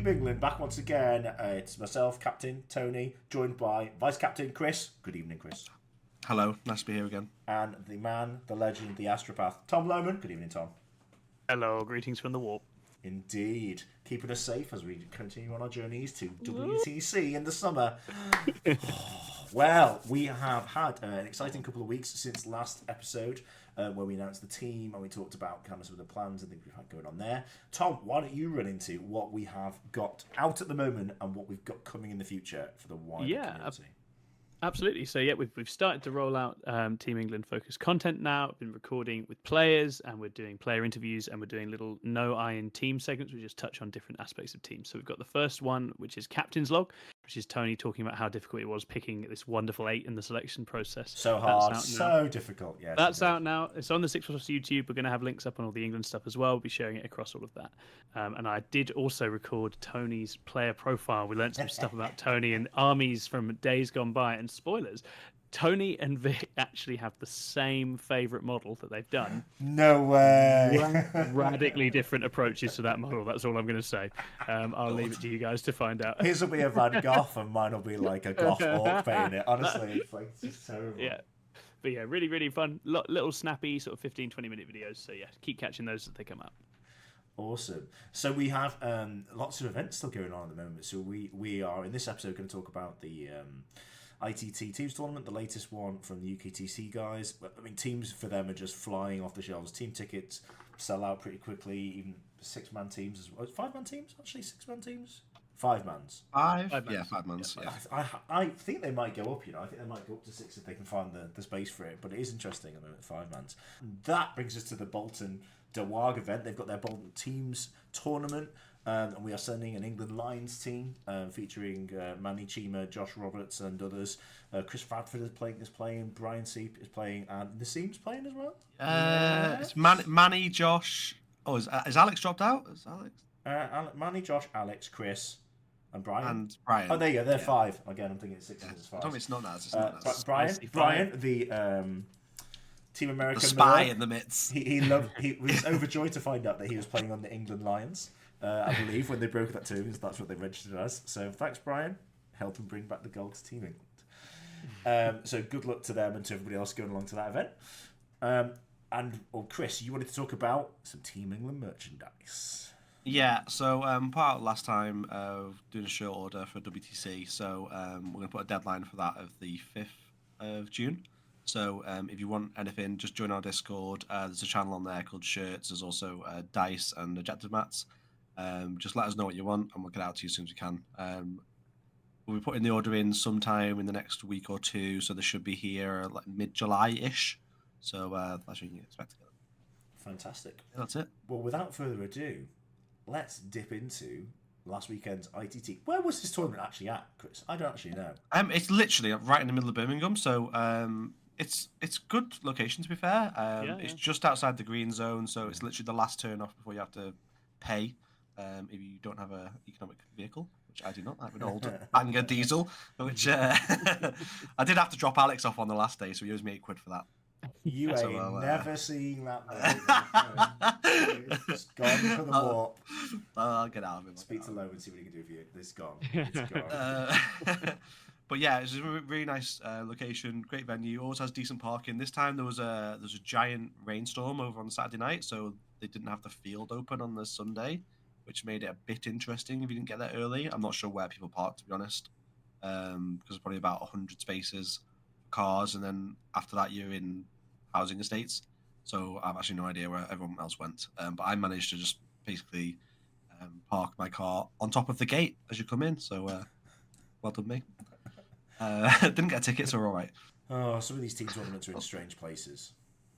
Team England back once again. It's myself, Captain Tony, joined by Vice Captain Chris. Good evening, Chris. Hello, nice to be here again. And the man, the legend, the Astropath, Tom Lowman. Good evening, Tom. Hello, greetings from the warp. Indeed. Keeping us safe as we continue on our journeys to WTC in the summer. Well, we have had an exciting couple of weeks since last episode where we announced the team and we talked about kind of some of the plans and things we've had going on there. Tom, why don't you run into what we have got out at the moment and what we've got coming in the future for the wider community? Absolutely. So yeah, we've started to roll out Team England focused content now. We've been recording with players and we're doing player interviews and we're doing little no I in team segments. We just touch on different aspects of teams. So we've got the first one, which is Captain's Log, which is Tony talking about how difficult it was picking this wonderful 8 in the selection process. So hard, so difficult. Yes, that's out now. It's on the 6 Plus YouTube. We're going to have links up on all the England stuff as well. We'll be sharing it across all of that. And I did also record Tony's player profile. We learned some stuff about Tony and armies from days gone by. And spoilers, Tony and Vic actually have the same favourite model that they've done. No way. Radically different approaches to that model. That's all I'm going to say. I'll leave it to you guys to find out. His will be a Van Gogh and mine will be like a Goth Ork painting it. Honestly, it's just terrible. Yeah. But yeah, really, really fun. Little snappy sort of 15-20 minute videos. So yeah, keep catching those as they come out. Awesome. So we have lots of events still going on at the moment. So we are in this episode going to talk about the ITT Teams Tournament, the latest one from the UKTC guys. I mean, teams for them are just flying off the shelves. Team tickets sell out pretty quickly, even 6-man teams as well. 5-man teams, actually, 6-man teams? 5-mans. Yeah, 5 months. Yeah. I think they might go up, I think they might go up to 6 if they can find the space for it, but it is interesting at the moment, 5-mans. That brings us to the Bolton Dewag event. They've got their Bolton Teams Tournament, and we are sending an England Lions team featuring Manny Chima, Josh Roberts, and others. Chris Radford is playing, Brian Seep is playing, and Nassim's playing as well. It's Manny, Josh. Oh, is Alex dropped out? Is Alex? Manny, Josh, Alex, Chris, and Brian. And Brian. Oh, there you go. They're 5. Again, I'm thinking it's 6 as 5. It's not Naz. Brian, the Team America, the spy Miller, in the midst. He was overjoyed to find out that he was playing on the England Lions. I believe when they broke that to him, that's what they registered as. So thanks, Brian. Help him bring back the gold to Team England. So good luck to them and to everybody else going along to that event. Chris, you wanted to talk about some Team England merchandise. Yeah, so part of last time doing a short order for WTC, so we're going to put a deadline for that of the 5th of June. So if you want anything, just join our Discord. There's a channel on there called Shirts. There's also dice and objective mats. Just let us know what you want and we'll get out to you as soon as we can. We'll be putting the order in sometime in the next week or two, so they should be here like mid-July-ish. So that's what you can expect to get them. Fantastic. Yeah, that's it. Well, without further ado, let's dip into last weekend's ITT. Where was this tournament actually at, Chris? I don't actually know. It's literally right in the middle of Birmingham, so it's good location to be fair. It's just outside the green zone, so it's literally the last turn off before you have to pay if you don't have a economic vehicle, which I do not. I have an old banger diesel, which I did have to drop Alex off on the last day, so he owes me £8 for that. You ain't never seeing that. It's gone for the warp. I'll get out of it. Speak to Lowe and see what he can do for you. It's gone. It's gone. But yeah, it's a really nice location, great venue. Always has decent parking. This time there was a giant rainstorm over on Saturday night, so they didn't have the field open on the Sunday, which made it a bit interesting if you didn't get there early. I'm not sure where people parked, to be honest, because there's probably about 100 spaces for cars, and then after that you're in housing estates. So I have actually no idea where everyone else went. But I managed to just basically park my car on top of the gate as you come in. So well done me. Didn't get a ticket, so we're all right. Oh, some of these team tournaments are in strange places.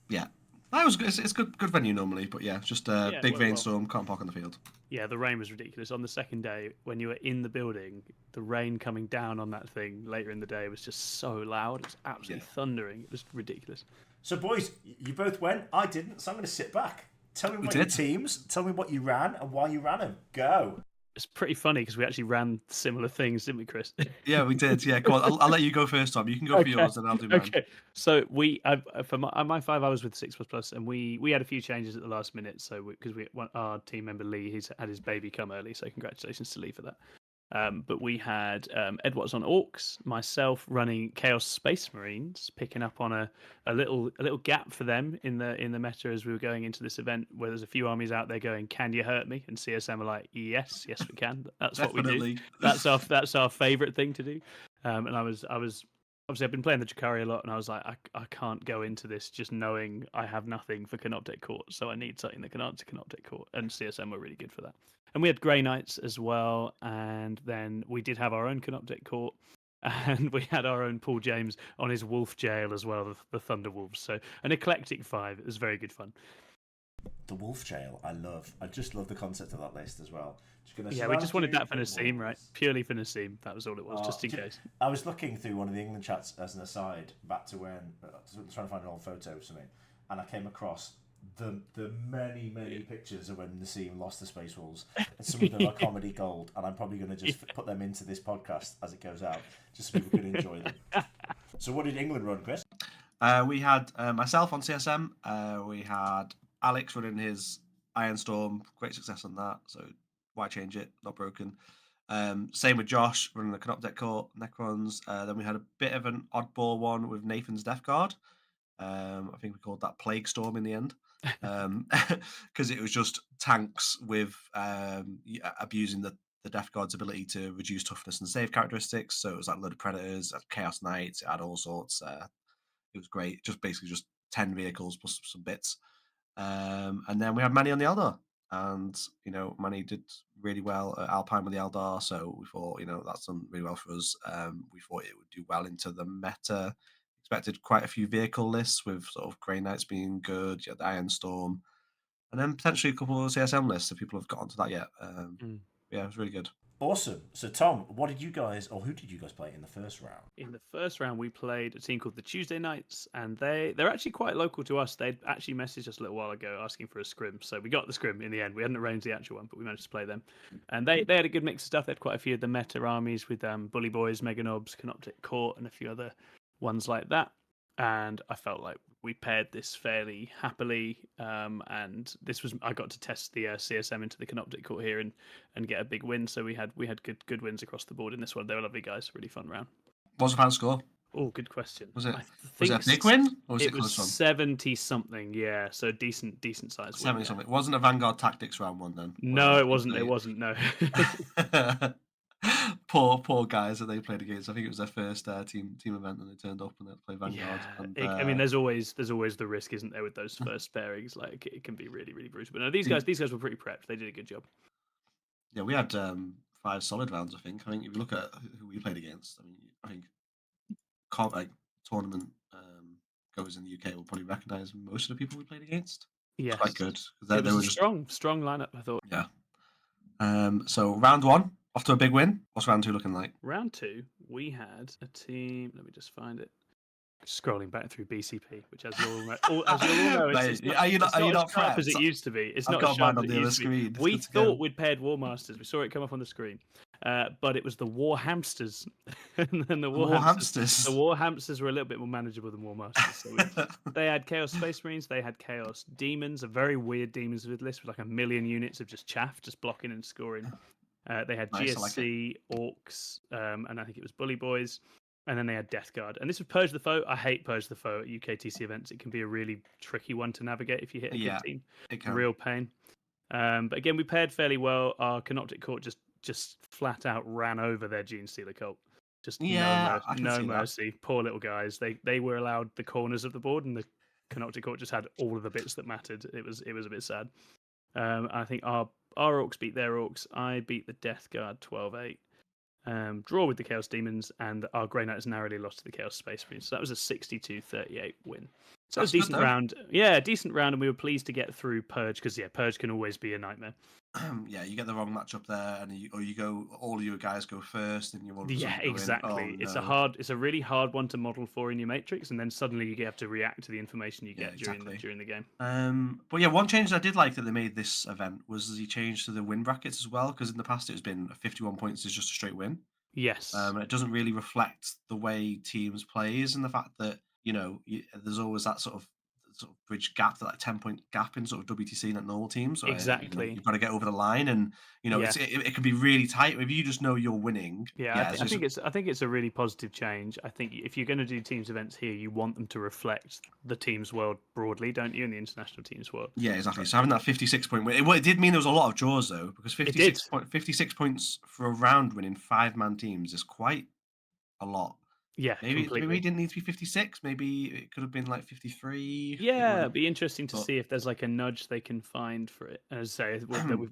Yeah. That was good. It's good venue normally, but yeah, just a big rainstorm, can't park on the field. Yeah, the rain was ridiculous. On the second day, when you were in the building, the rain coming down on that thing later in the day was just so loud. It was absolutely thundering. It was ridiculous. So, boys, you both went. I didn't, so I'm going to sit back. Tell me about your teams. Tell me what you ran and why you ran them. Go. It's pretty funny because we actually ran similar things, didn't we, Chris? Yeah, we did. Yeah, go on. I'll let you go first, Tom. You can go for yours, and I'll do mine. Okay. So for my 5 hours with 6++, and we had a few changes at the last minute. So because our team member Lee, he's had his baby come early, so congratulations to Lee for that. But we had Ed Watts on Orcs, myself running Chaos Space Marines, picking up on a little gap for them in the meta as we were going into this event, where there's a few armies out there going, "Can you hurt me?" And CSM are like, "Yes, we can. That's what we do. That's our favorite thing to do." And I was obviously I've been playing the Jakari a lot, and I was like, I can't go into this just knowing I have nothing for Canoptek Court, so I need something that can answer Canoptek Court, and CSM were really good for that. And we had Grey Knights as well, and then we did have our own Canoptek Court, and we had our own Paul James on his Wolf Jail as well, the Thunder Wolves. So an eclectic 5. It was very good fun. The Wolf Jail, I just love the concept of that list as well. Yeah, we just wanted that for Nassim, right? Purely for Nassim. That was all it was, just in case. I was looking through one of the England chats as an aside, back to when, trying to find an old photo of something, and I came across the many pictures of when Nassim lost the Space Wolves, and some of them are comedy gold, and I'm probably going to just put them into this podcast as it goes out, just so people can enjoy them. So what did England run, Chris? We had myself on CSM. We had Alex running his Iron Storm. Great success on that. So why change it? Not broken. Same with Josh running the Canoptek Court Necrons. Then we had a bit of an oddball one with Nathan's Death Guard. I think we called that Plague Storm in the end, because it was just tanks with abusing the Death Guard's ability to reduce toughness and save characteristics. So it was like a load of Predators, Chaos Knights, it had all sorts. It was great. Basically just 10 vehicles plus some bits. And then we had Manny on the Eldar. And, Manny did really well at Alpine with the Eldar. So we thought, that's done really well for us. We thought it would do well into the meta. Expected quite a few vehicle lists with sort of Grey Knights being good. You had the Iron Storm. And then potentially a couple of CSM lists if people have got onto that yet. Yeah, it was really good. Awesome. So, Tom, who did you guys play in the first round? In the first round, we played a team called the Tuesday Knights, and they're actually quite local to us. They'd actually messaged us a little while ago asking for a scrim, so we got the scrim in the end. We hadn't arranged the actual one, but we managed to play them. And they had a good mix of stuff. They had quite a few of the meta armies with Bully Boys, Mega Knobs, Canoptek Court, and a few other ones like that. And I felt like we paired this fairly happily, and I got to test the CSM into the Canoptek Court here and get a big win. So we had good wins across the board in this one. They were lovely guys, really fun round. What was the final score? Oh, good question. Was it a big win, or was it was 70 something? Yeah, so decent size. 70 something. It wasn't a Vanguard Tactics round one then. No, it wasn't. It wasn't. No. poor guys that they played against. I think it was their first team event, and they turned up and they played Vanguard. Yeah, I mean, there's always the risk, isn't there, with those first pairings? Like it can be really brutal. But no, these guys were pretty prepped. They did a good job. Yeah, we had 5 solid rounds. I think if you look at who we played against, I think tournament goers in the UK will probably recognise most of the people we played against. Yeah, quite good. They were just strong lineup, I thought. Yeah. So round 1. Off to a big win. What's round 2 looking like? Round 2, we had a team. Let me just find it. Scrolling back through BCP, which, as you all know, it's not as sharp as it used to be. It's not as sharp as it used to be. We thought we'd paired War Masters. We saw it come up on the screen, but it was the War Hamsters. And the War Hamsters. The War Hamsters were a little bit more manageable than War Masters. So they had Chaos Space Marines. They had Chaos Demons, a very weird Demons with list with like 1 million units of just chaff, just blocking and scoring. They had GSC, Orcs, and I think it was Bully Boys. And then they had Death Guard. And this was Purge the Foe. I hate Purge the Foe at UKTC events. It can be a really tricky one to navigate if you hit a good team. It can. Real pain. But again, we paired fairly well. Our Canoptek Court just flat out ran over their Gene Stealer cult. Just no mercy. Poor little guys. They were allowed the corners of the board, and the Canoptek Court just had all of the bits that mattered. It was a bit sad. I think our Orcs beat their Orcs. I beat the Death Guard 12-8. Draw with the Chaos Demons, and our Grey Knights narrowly lost to the Chaos Space Marines. So that was a 62-38 win. So it was That's a good, decent though. round. Yeah, decent round, and we were pleased to get through Purge because Purge can always be a nightmare. Yeah, you get the wrong matchup there, and you go, all your guys go first, and you all of a Yeah, sudden go in, exactly. oh, It's a really hard one to model for in your matrix, and then suddenly you have to react to the information you Yeah, get exactly. during the game. But yeah, one change I did like that they made this event was the change to the win brackets as well, because in the past it's been 51 points is just a straight win. Yes. And it doesn't really reflect the way teams plays, and the fact that there's always that sort of bridge gap, that like 10-point gap in sort of WTC and normal teams. Where, Exactly. you've got to get over the line, and Yeah. it can be really tight if you just know you're winning. Yeah, I think it's a really positive change. I think if you're going to do teams events here, you want them to reflect the teams world broadly, don't you, in the international teams world? Yeah, exactly. So having that 56-point win, it did mean there was a lot of draws though, because 56 points for a round win in 5-man teams is quite a lot. Yeah, Maybe completely. it didn't need to be 56. Maybe it could have been like 53. Yeah, it'd be interesting to But- see if there's like a nudge they can find for it. As I say,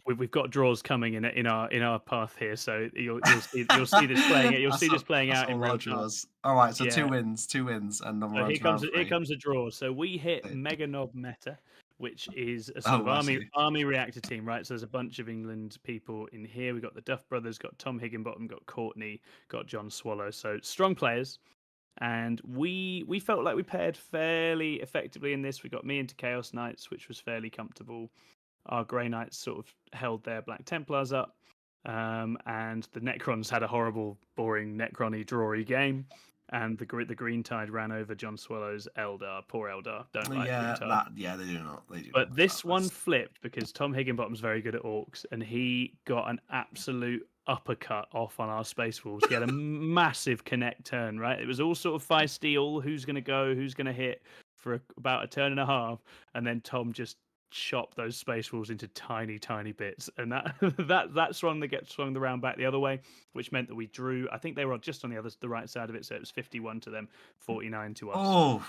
we've got draws coming in our path here, so you'll see this playing out in real time. All right, so Yeah. two wins, and then we're So on to here comes a draw. So we hit Okay. Mega Knob Meta, which is a sort of I see. army reactor team, right? So there's a bunch of England people in here. We got the Duff brothers, got Tom Higginbottom, got Courtney, got John Swallow. So strong players. And we felt like we paired fairly effectively in this. We got me into Chaos Knights, which was fairly comfortable. Our Grey Knights sort of held their Black Templars up. And the Necrons had a horrible, boring Necron-y, drawy game. And the Green Tide ran over John Swallow's Eldar. Poor Eldar. Don't like Green Tide. They do not. They do. But this one flipped because Tom Higginbottom's very good at orcs, and he got an absolute uppercut off on our Space Wolves. He had a massive connect turn, right? It was all sort of feisty, all who's going to go, who's going to hit for about a turn and a half, and then Tom just chopped those Space Wolves into tiny, tiny bits, and that swung the round back the other way, which meant that we drew. I think they were just on the right side of it, so it was 51 to them, 49 to us. Oh.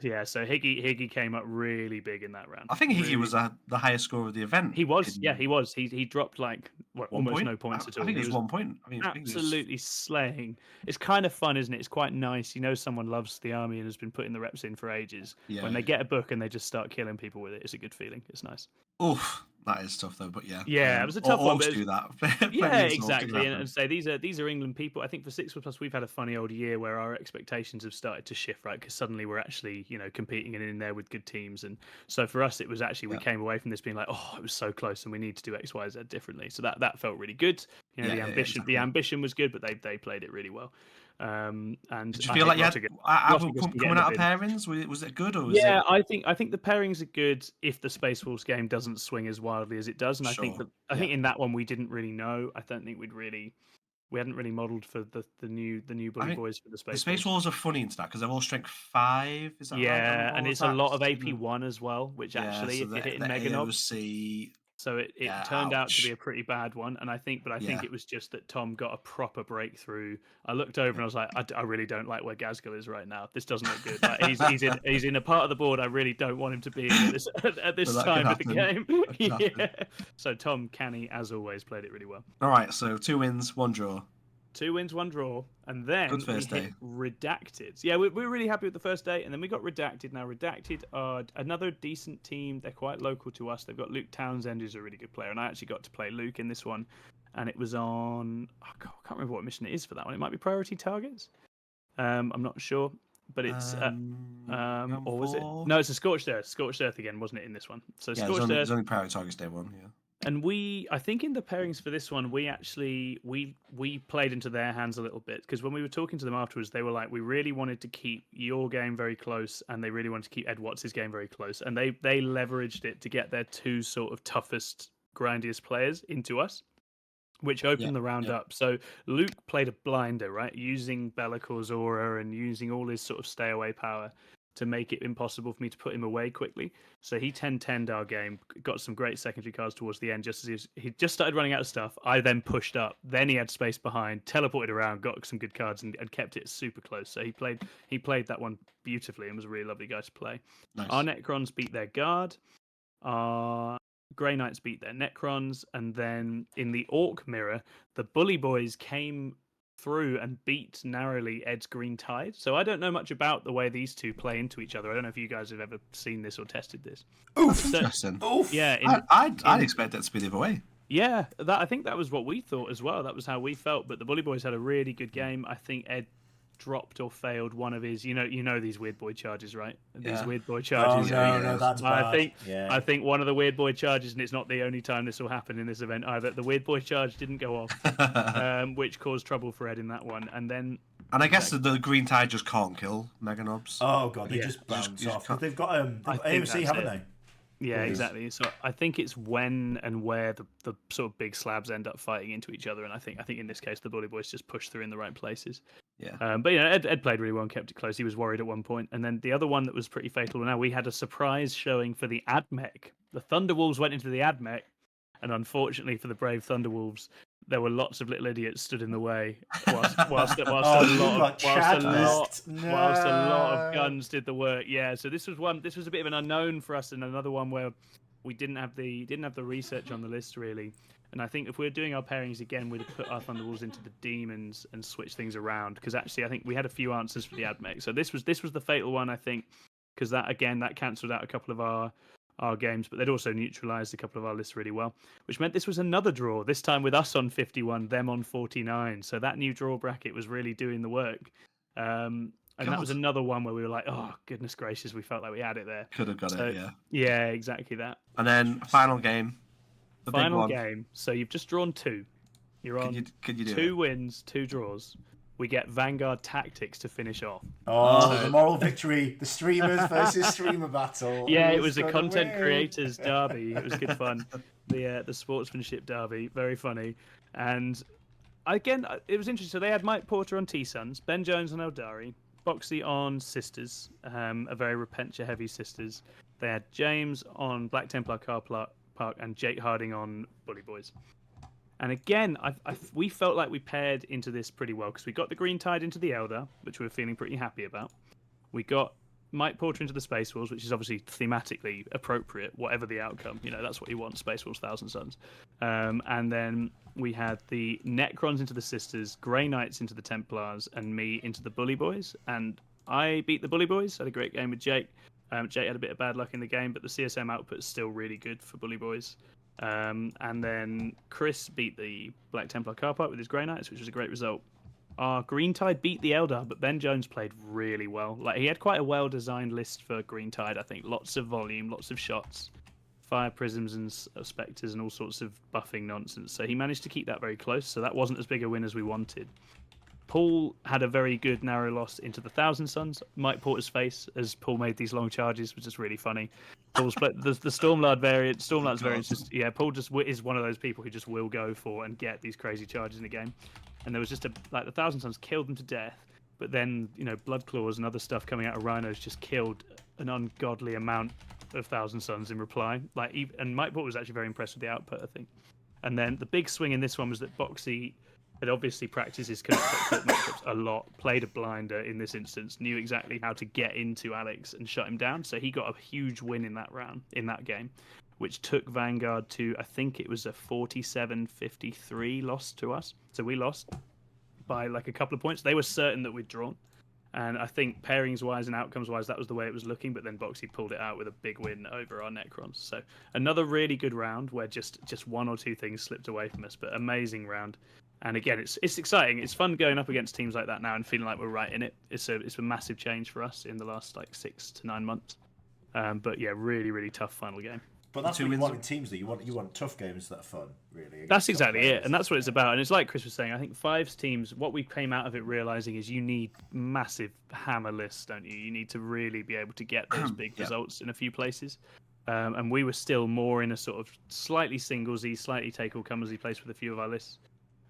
Yeah, so Higgy came up really big in that round. I think Higgy was the highest score of the event. He was, he was. He dropped like almost no points at all. I think it was 1 point. Absolutely slaying. It's kind of fun, isn't it? It's quite nice. Someone loves the army and has been putting the reps in for ages. Yeah, when they get a book and they just start killing people with it, it's a good feeling. It's nice. Oof, that is tough though. But yeah, it was a tough one. Orcs do that. Yeah, exactly. And say these are England people. I think for 6+ we've had a funny old year where our expectations have started to shift, right? Because suddenly we're actually competing and in there with good teams. And so for us, it was actually we came away from this being like, oh, it was so close, and we need to do X, Y, Z differently. So that felt really good. The ambition was good, but they played it really well. And did you feel like you had coming out of pairings? Was it good or was it... I think the pairings are good if the Space Wolves game doesn't swing as wildly as it does, and I think in that one we didn't really know. I don't think we hadn't really modelled for the new Bully Boys for the Space. The Space Wolves are funny into that because they're all strength 5. Is that right? Yeah, and it's a lot of AP1 as well, which actually if you hit in Mega Knob. So it turned out to be a pretty bad one, and I think it was just that Tom got a proper breakthrough. I looked over and I was like, I really don't like where Gazgal is right now. This doesn't look good. Like, he's in a part of the board I really don't want him to be in at this time of the game. Yeah. So Tom, Canny, as always, played it really well. All right, so 2 wins, 1 draw. 2 wins, 1 draw, and then we hit Redacted. Yeah, we were really happy with the first day, and then we got Redacted. Now, Redacted are another decent team. They're quite local to us. They've got Luke Townsend, who's a really good player, and I actually got to play Luke in this one, and it was on... I can't remember what mission it is for that one. It might be Priority Targets. I'm not sure, but it's... or was it? No, it's a Scorched Earth. Scorched Earth again, wasn't it, in this one? So Scorched Earth... There's only Priority Targets day 1, yeah. And I think in the pairings for this one, we actually we played into their hands a little bit, because when we were talking to them afterwards, they were like, we really wanted to keep your game very close, and they really wanted to keep Ed Watts' game very close, and they leveraged it to get their 2 sort of toughest, grindiest players into us, which opened the round up. So Luke played a blinder, right, using Bellacor's aura and using all his sort of stay away power to make it impossible for me to put him away quickly. So he 10-10'd our game, got some great secondary cards towards the end, just as he just started running out of stuff. I then pushed up, then he had space behind, teleported around, got some good cards, and kept it super close. So he played that one beautifully and was a really lovely guy to play. Nice. Our Necrons beat their guard. Our Grey Knights beat their Necrons. And then in the Orc mirror, the Bully Boys came through and beat narrowly Ed's Green Tide. So I don't know much about the way these two play into each other. I don't know if you guys have ever seen this or tested this. Oof, interesting. Oof. Yeah, I'd expect that to be the other way. Yeah, I think that was what we thought as well. That was how we felt. But the Bully Boys had a really good game. I think Ed dropped or failed one of his, you know these weird boy charges, right? These weird boy charges. No, that's bad. I think one of the weird boy charges, and it's not the only time this will happen in this event either. The weird boy charge didn't go off, which caused trouble for Ed in that one. And I guess the Green Tide just can't kill Mega Knobs. Oh god, they just bounce off. They've got AOC, haven't they? Yeah, exactly. So I think it's when and where the sort of big slabs end up fighting into each other, and I think in this case the Bully Boys just pushed through in the right places. Yeah. But Ed played really well and kept it close. He was worried at one point, and then the other one that was pretty fatal. Now we had a surprise showing for the AdMech. The Thunderwolves went into the AdMech, and unfortunately for the brave Thunderwolves, there were lots of little idiots stood in the way whilst a lot of guns did the work. Yeah, so this was a bit of an unknown for us, and another one where we didn't have the research on the list really. And I think if we're doing our pairings again, we'd put our Thunderwolves into the Demons and switch things around, because actually I think we had a few answers for the AdMech. So this was the fatal one, I think, because that cancelled out a couple of our games, but they'd also neutralised a couple of our lists really well, which meant this was another draw, this time with us on 51, them on 49. So that new draw bracket was really doing the work. And that was another one where we were like, oh, goodness gracious, we felt like we had it there. Could have got it, yeah. Yeah, exactly that. And then final game. The final game. So you've just drawn 2. You're on could you do 2 wins, 2 draws. We get Vanguard Tactics to finish off. Oh, the moral victory. The streamers versus streamer battle. Yeah, it was a content creators derby. It was good fun. The sportsmanship derby. Very funny. And again, it was interesting. So they had Mike Porter on T-Sons, Ben Jones on Eldari, Boxy on Sisters, a very Repentia-heavy Sisters. They had James on Black Templar Car Park and Jake Harding on Bully Boys. And again, we felt like we paired into this pretty well because we got the Green Tide into the Elder, which we were feeling pretty happy about. We got Mike Porter into the Space Wolves, which is obviously thematically appropriate, whatever the outcome. That's what you want, Space Wolves, Thousand Suns. And then we had the Necrons into the Sisters, Grey Knights into the Templars, and me into the Bully Boys. And I beat the Bully Boys, had a great game with Jake. Jake had a bit of bad luck in the game, but the CSM output is still really good for Bully Boys. And then Chris beat the Black Templar car park with his Grey Knights, which was a great result. Our Green Tide beat the Eldar, but Ben Jones played really well. Like, he had quite a well-designed list for Green Tide, I think. Lots of volume, lots of shots, fire prisms and spectres and all sorts of buffing nonsense. So he managed to keep that very close, so that wasn't as big a win as we wanted. Paul had a very good narrow loss into the Thousand Suns. Mike Porter's face as Paul made these long charges was just really funny. Paul's the Stormlord variant. Stormlord's variant Paul just is one of those people who just will go for and get these crazy charges in the game. And there was just the Thousand Suns killed them to death, but then Blood Claws and other stuff coming out of Rhinos just killed an ungodly amount of Thousand Suns in reply. And Mike Porter was actually very impressed with the output, I think. And then the big swing in this one was that Boxy had obviously practiced his matchups a lot, played a blinder in this instance, knew exactly how to get into Alex and shut him down. So he got a huge win in that game, which took Vanguard to, I think it was a 47-53 loss to us. So we lost by like a couple of points. They were certain that we'd drawn. And I think pairings-wise and outcomes-wise, that was the way it was looking. But then Boxy pulled it out with a big win over our Necrons. So another really good round where just one or two things slipped away from us. But amazing round. And again, it's exciting. It's fun going up against teams like that now and feeling like we're right in it. It's a massive change for us in the last 6 to 9 months. But yeah, really, really tough final game. But that's what you want in teams, though. You want tough games that are fun, really. That's exactly it, and that's what it's about. And it's like Chris was saying, I think Fives teams, what we came out of it realizing is you need massive hammer lists, don't you? You need to really be able to get those big results in a few places. And we were still more in a sort of slightly singlesy, slightly take-all-comersy place with a few of our lists.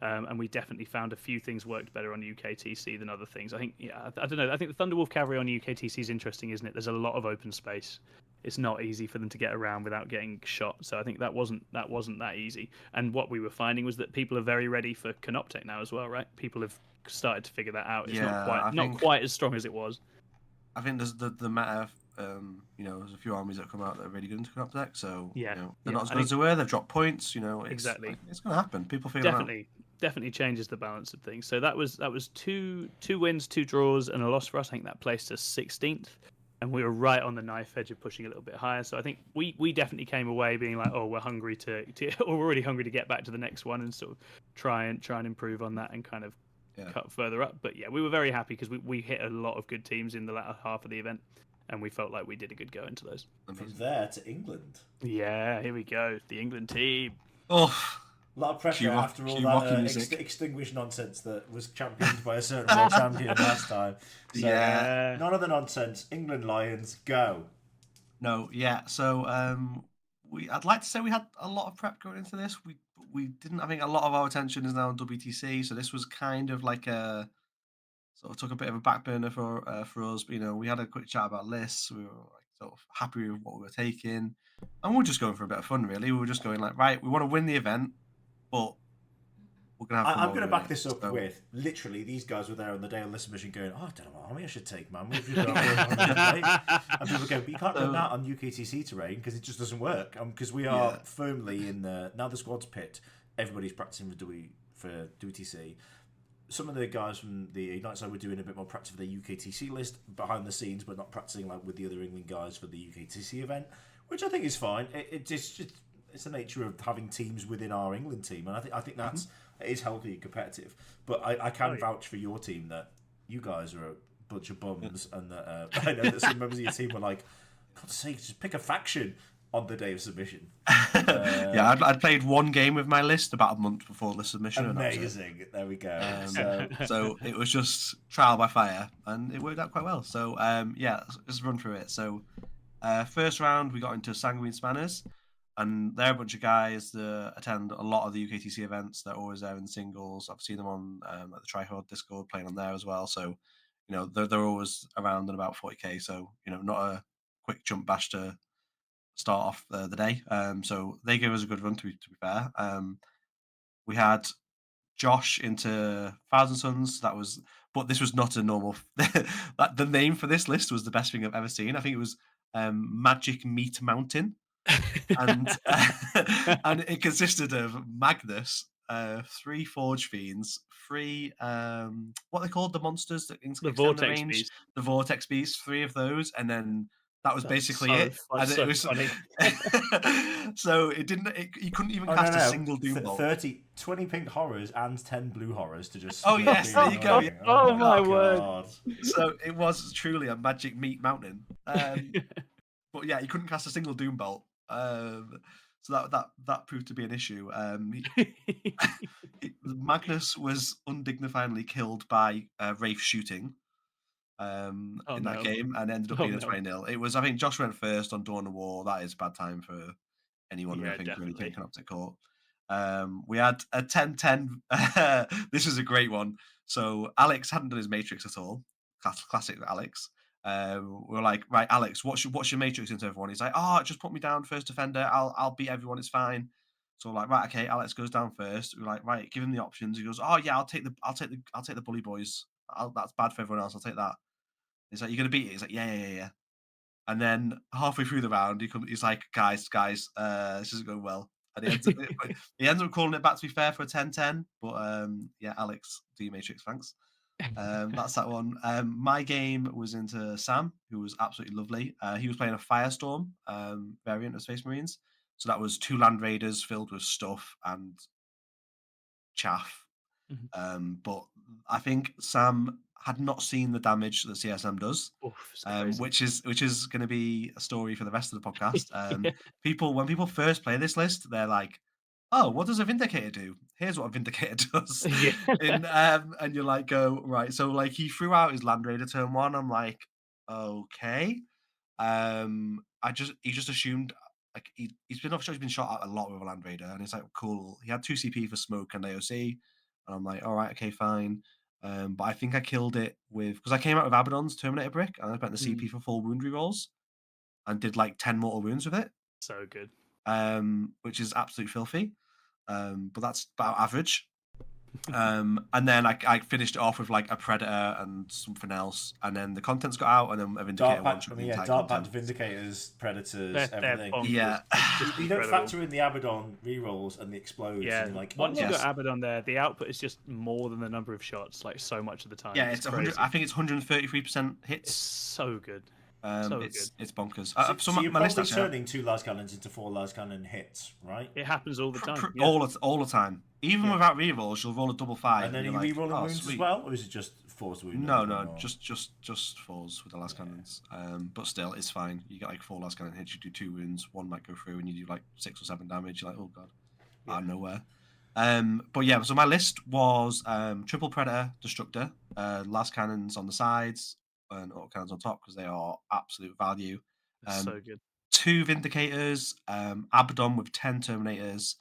And we definitely found a few things worked better on UKTC than other things. I think, I don't know. I think the Thunderwolf Cavalry on UKTC is interesting, isn't it? There's a lot of open space. It's not easy for them to get around without getting shot. So I think that wasn't that easy. And what we were finding was that people are very ready for Canoptech now as well, right? People have started to figure that out. It's not quite as strong as it was. I think there's the matter. There's a few armies that come out that are really good into Canoptech. So they're not as good as they were. They've dropped points. Exactly. It's going to happen. People figure definitely. it out. definitely changes the balance of things. So that was two wins, 2 draws, and a loss for us. I think that placed us 16th, and we were right on the knife edge of pushing a little bit higher. So I think we definitely came away being like, oh, we're hungry or we're already hungry to get back to the next one and sort of try and improve on that and kind of cut further up. But yeah, we were very happy because we hit a lot of good teams in the latter half of the event, and we felt like we did a good go into those. From there to England. Yeah, here we go. The England team. Oh, a lot of pressure after all that extinguished nonsense that was championed by a certain world champion last time. So, none of the nonsense. England Lions, go. No, yeah. So I'd like to say we had a lot of prep going into this. We didn't. I think a lot of our attention is now on WTC. So this was kind of like a sort of took a bit of a back burner for us. But, we had a quick chat about lists. We were sort of happy with what we were taking, and we were just going for a bit of fun. Really, we were just going like, right, we want to win the event. But we're gonna have. I'm going to back this up with literally these guys were there on the day of the submission going, oh, I don't know what army I should take, man. We've just got and people go, but you can't run that on UKTC terrain because it just doesn't work. Because we are firmly in the now the squad's picked. Everybody's practicing for WTC. Some of the guys from the Ignite side were doing a bit more practice for the UKTC list behind the scenes, but not practicing like with the other England guys for the UKTC event, which I think is fine. It's the nature of having teams within our England team, and I think that's it is healthy and competitive. But I can vouch for your team that you guys are a bunch of bums, and that I know that some members of your team were like, God's sake, just pick a faction on the day of submission. I'd played one game with my list about a month before the submission. Amazing. There we go. So it was just trial by fire, and it worked out quite well. So let's run through it. So first round, we got into Sanguine Spanners. And they're a bunch of guys that attend a lot of the UKTC events. They're always there in singles. I've seen them on the Trihard Discord playing on there as well. So, they're always around at about 40k. So, not a quick jump bash to start off the day. So they gave us a good run, to be fair. We had Josh into Thousand Suns. But this was not a normal. The name for this list was the best thing I've ever seen. I think it was Magic Meat Mountain. And it consisted of Magnus, 3 Forge Fiends, 3 what they called the monsters that the Vortex Beast. The Vortex Beast, 3 of those, and then that was basically it. And it was funny. So it didn't. You couldn't even cast a single Doom Bolt. 20 pink horrors and 10 blue horrors to just. Oh yes, there you go. Oh my word! So it was truly a Magic Meat Mountain. But yeah, you couldn't cast a single Doom Bolt. So that proved to be an issue. Magnus was undignifiedly killed by Wraith shooting in that game, and ended up being a 20-0. It was, I think, Josh went first on Dawn of War. That is bad time for anyone who I think really taken up to court. We had a 10-10. This is a great one. So Alex hadn't done his Matrix at all. Classic Alex. We're like, right, Alex, what's your Matrix into everyone? He's like, just put me down first defender. I'll beat everyone. It's fine. So we're like, right, okay, Alex goes down first. We're like, right, give him the options. He goes, oh yeah, I'll take the bully boys. That's bad for everyone else. I'll take that. He's like, you're gonna beat it. He's like, yeah. And then halfway through the round, he's like, guys, this isn't going well. And he ends up calling it back, to be fair, for a 10-10. But Alex, do your Matrix, thanks. That's that one. My game was into Sam, who was absolutely lovely. He was playing a Firestorm variant of Space Marines. So that was 2 Land Raiders filled with stuff and chaff. But I think Sam had not seen the damage that CSM does, which is going to be a story for the rest of the podcast. When people first play this list, they're like, oh, what does a Vindicator do? Here's what a Vindicator does. And you're like, go, right. So like he threw out his Land Raider turn 1. I'm like, okay. He just assumed, like, he's been shot at a lot with a Land Raider, and it's like, cool. He had 2 CP for smoke and AOC. And I'm like, all right, okay, fine. But I think I killed it because I came out with Abaddon's Terminator Brick, and I spent the CP for full wound rerolls and did like 10 mortal wounds with it. So good. Which is absolutely filthy. But that's about average. And then I finished it off with like a Predator and something else, and then the contents got out, and then a Vindicator Dark Pact Vindicators, Predators, everything. Yeah. just You don't incredible. factor in the Abaddon rerolls and the explodes. Yeah, And you're like, once you've yes. got Abaddon there, the output is just more than the number of shots, like so much of the time. Yeah, it's it's 100. crazy. I think it's 133% It's hits. so good. It's bonkers. So you're my list probably actually, turning 2 las cannons into 4 las cannon hits, right? It happens all the time. all the time. Even without rerolls, you'll roll a double 5, And then are you're you like, rerolling oh, wounds sweet. as well, or is it just force wound? No, just falls with the last cannons. But still, it's fine. You get like 4 last cannon hits, you do 2 wounds, 1 might go through, and you do like 6 or 7 damage. You're like, oh god, out of nowhere. But yeah, so my list was triple predator, destructor, last cannons on the sides, and auto cannons on top because they are absolute value. So good. 2 vindicators, Abaddon with 10 terminators,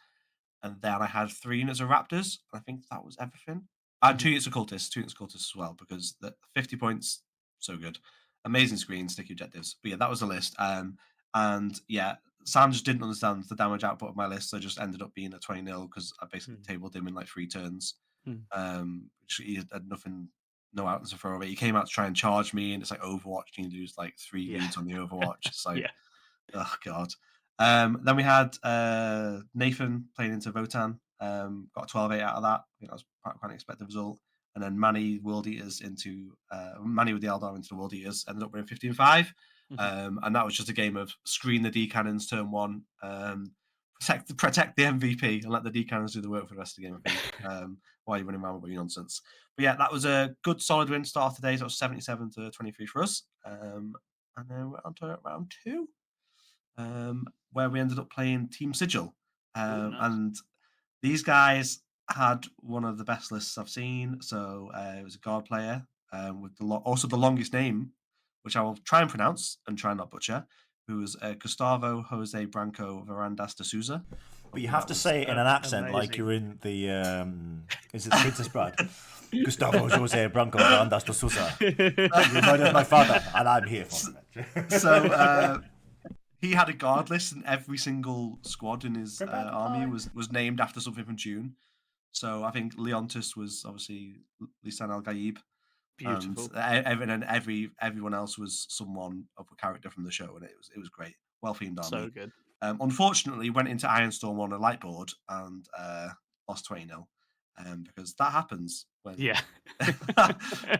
and then I had 3 units of raptors. I think that was everything. And 2 units of cultists, as well, because the 50 points, so good. Amazing screen, sticky objectives. But yeah, that was the list. And yeah, Sam just didn't understand the damage output of my list, so just ended up being a 20-0 because I basically tabled him in like 3 turns. He had nothing, no outlets to throw away. He came out to try and charge me, and it's like Overwatch, and you lose like 3 leads on the Overwatch. It's like, oh god. Then we had Nathan playing into Votan. Got a 12-8 out of that. I think that was quite an expected result. And then Manny World Eaters into Manny with the Eldar into the World Eaters ended up winning 15-5. And that was just a game of screen the D cannons turn 1, protect the MVP, and let the D cannons do the work for the rest of the game. I think, while you're running around with your nonsense. But yeah, that was a good solid win start of the day. So it was 77-23 for us. And then we're on to round 2. Where we ended up playing Team Sigil. Nice. And these guys had one of the best lists I've seen. So it was a guard player with also the longest name, which I will try and pronounce and try not butcher, who was Gustavo Jose Branco Varandas de Souza. But you have to say it in an accent like you're in the is it the Princess Bride? Gustavo Jose Branco Varandas de Souza. You murdered my father, and I'm here for it. So he had a guard list, and every single squad in his army was named after something from Dune. So I think Leontis was obviously Lisan Al Gaib. Beautiful. And everyone else was someone of a character from the show, and it was great. Well themed army. So good. Unfortunately, went into Ironstorm on a light board and lost 20-0. Because that happens when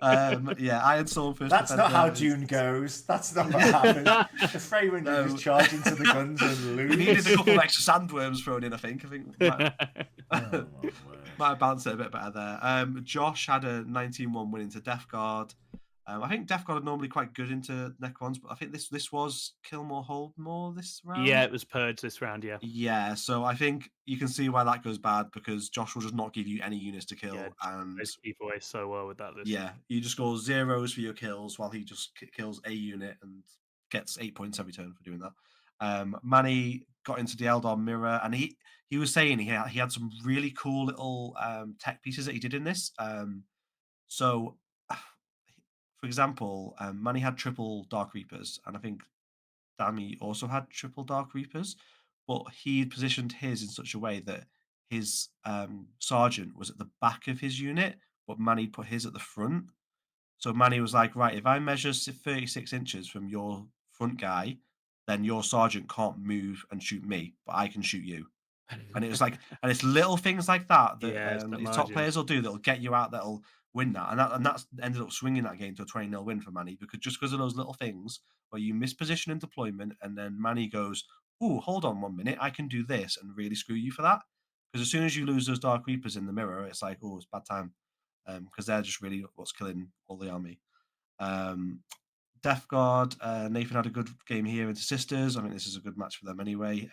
Ironstorm first. That's not how Dune goes. That's not what happens. The Freywin just charge into the guns and lose. We needed a couple of extra sandworms thrown in. I think might have balanced it a bit better there. Josh had a 19-1 win into Death Guard. I think Death Guard are normally quite good into Necrons, but I think this was Kill More, Hold More this round. Yeah, it was Purge this round, Yeah, so I think you can see why that goes bad, because Josh will just not give you any units to kill. Yeah, and goes keep away so well with that list. Yeah, you just score 0s for your kills while he just kills a unit and gets 8 points every turn for doing that. Manny got into the Eldar Mirror, and he was saying he had some really cool little tech pieces that he did in this. So, for example, Manny had triple Dark Reapers, and I think Dami also had triple Dark Reapers, but he positioned his in such a way that his sergeant was at the back of his unit, but Manny put his at the front. So Manny was like, right, if I measure 36 inches from your front guy, then your sergeant can't move and shoot me, but I can shoot you. And it was like, and it's little things like that these top players will do that'll get you out, that'll win that. And that's ended up swinging that game to a 20-0 win for Manny, because of those little things where you miss position and deployment, and then Manny goes, "Ooh, hold on 1 minute, I can do this," and really screw you for that. Because as soon as you lose those Dark Reapers in the mirror, it's like, oh, it's bad time. Because they're just really what's killing all the army. Death Guard, Nathan had a good game here into Sisters. I think this is a good match for them anyway.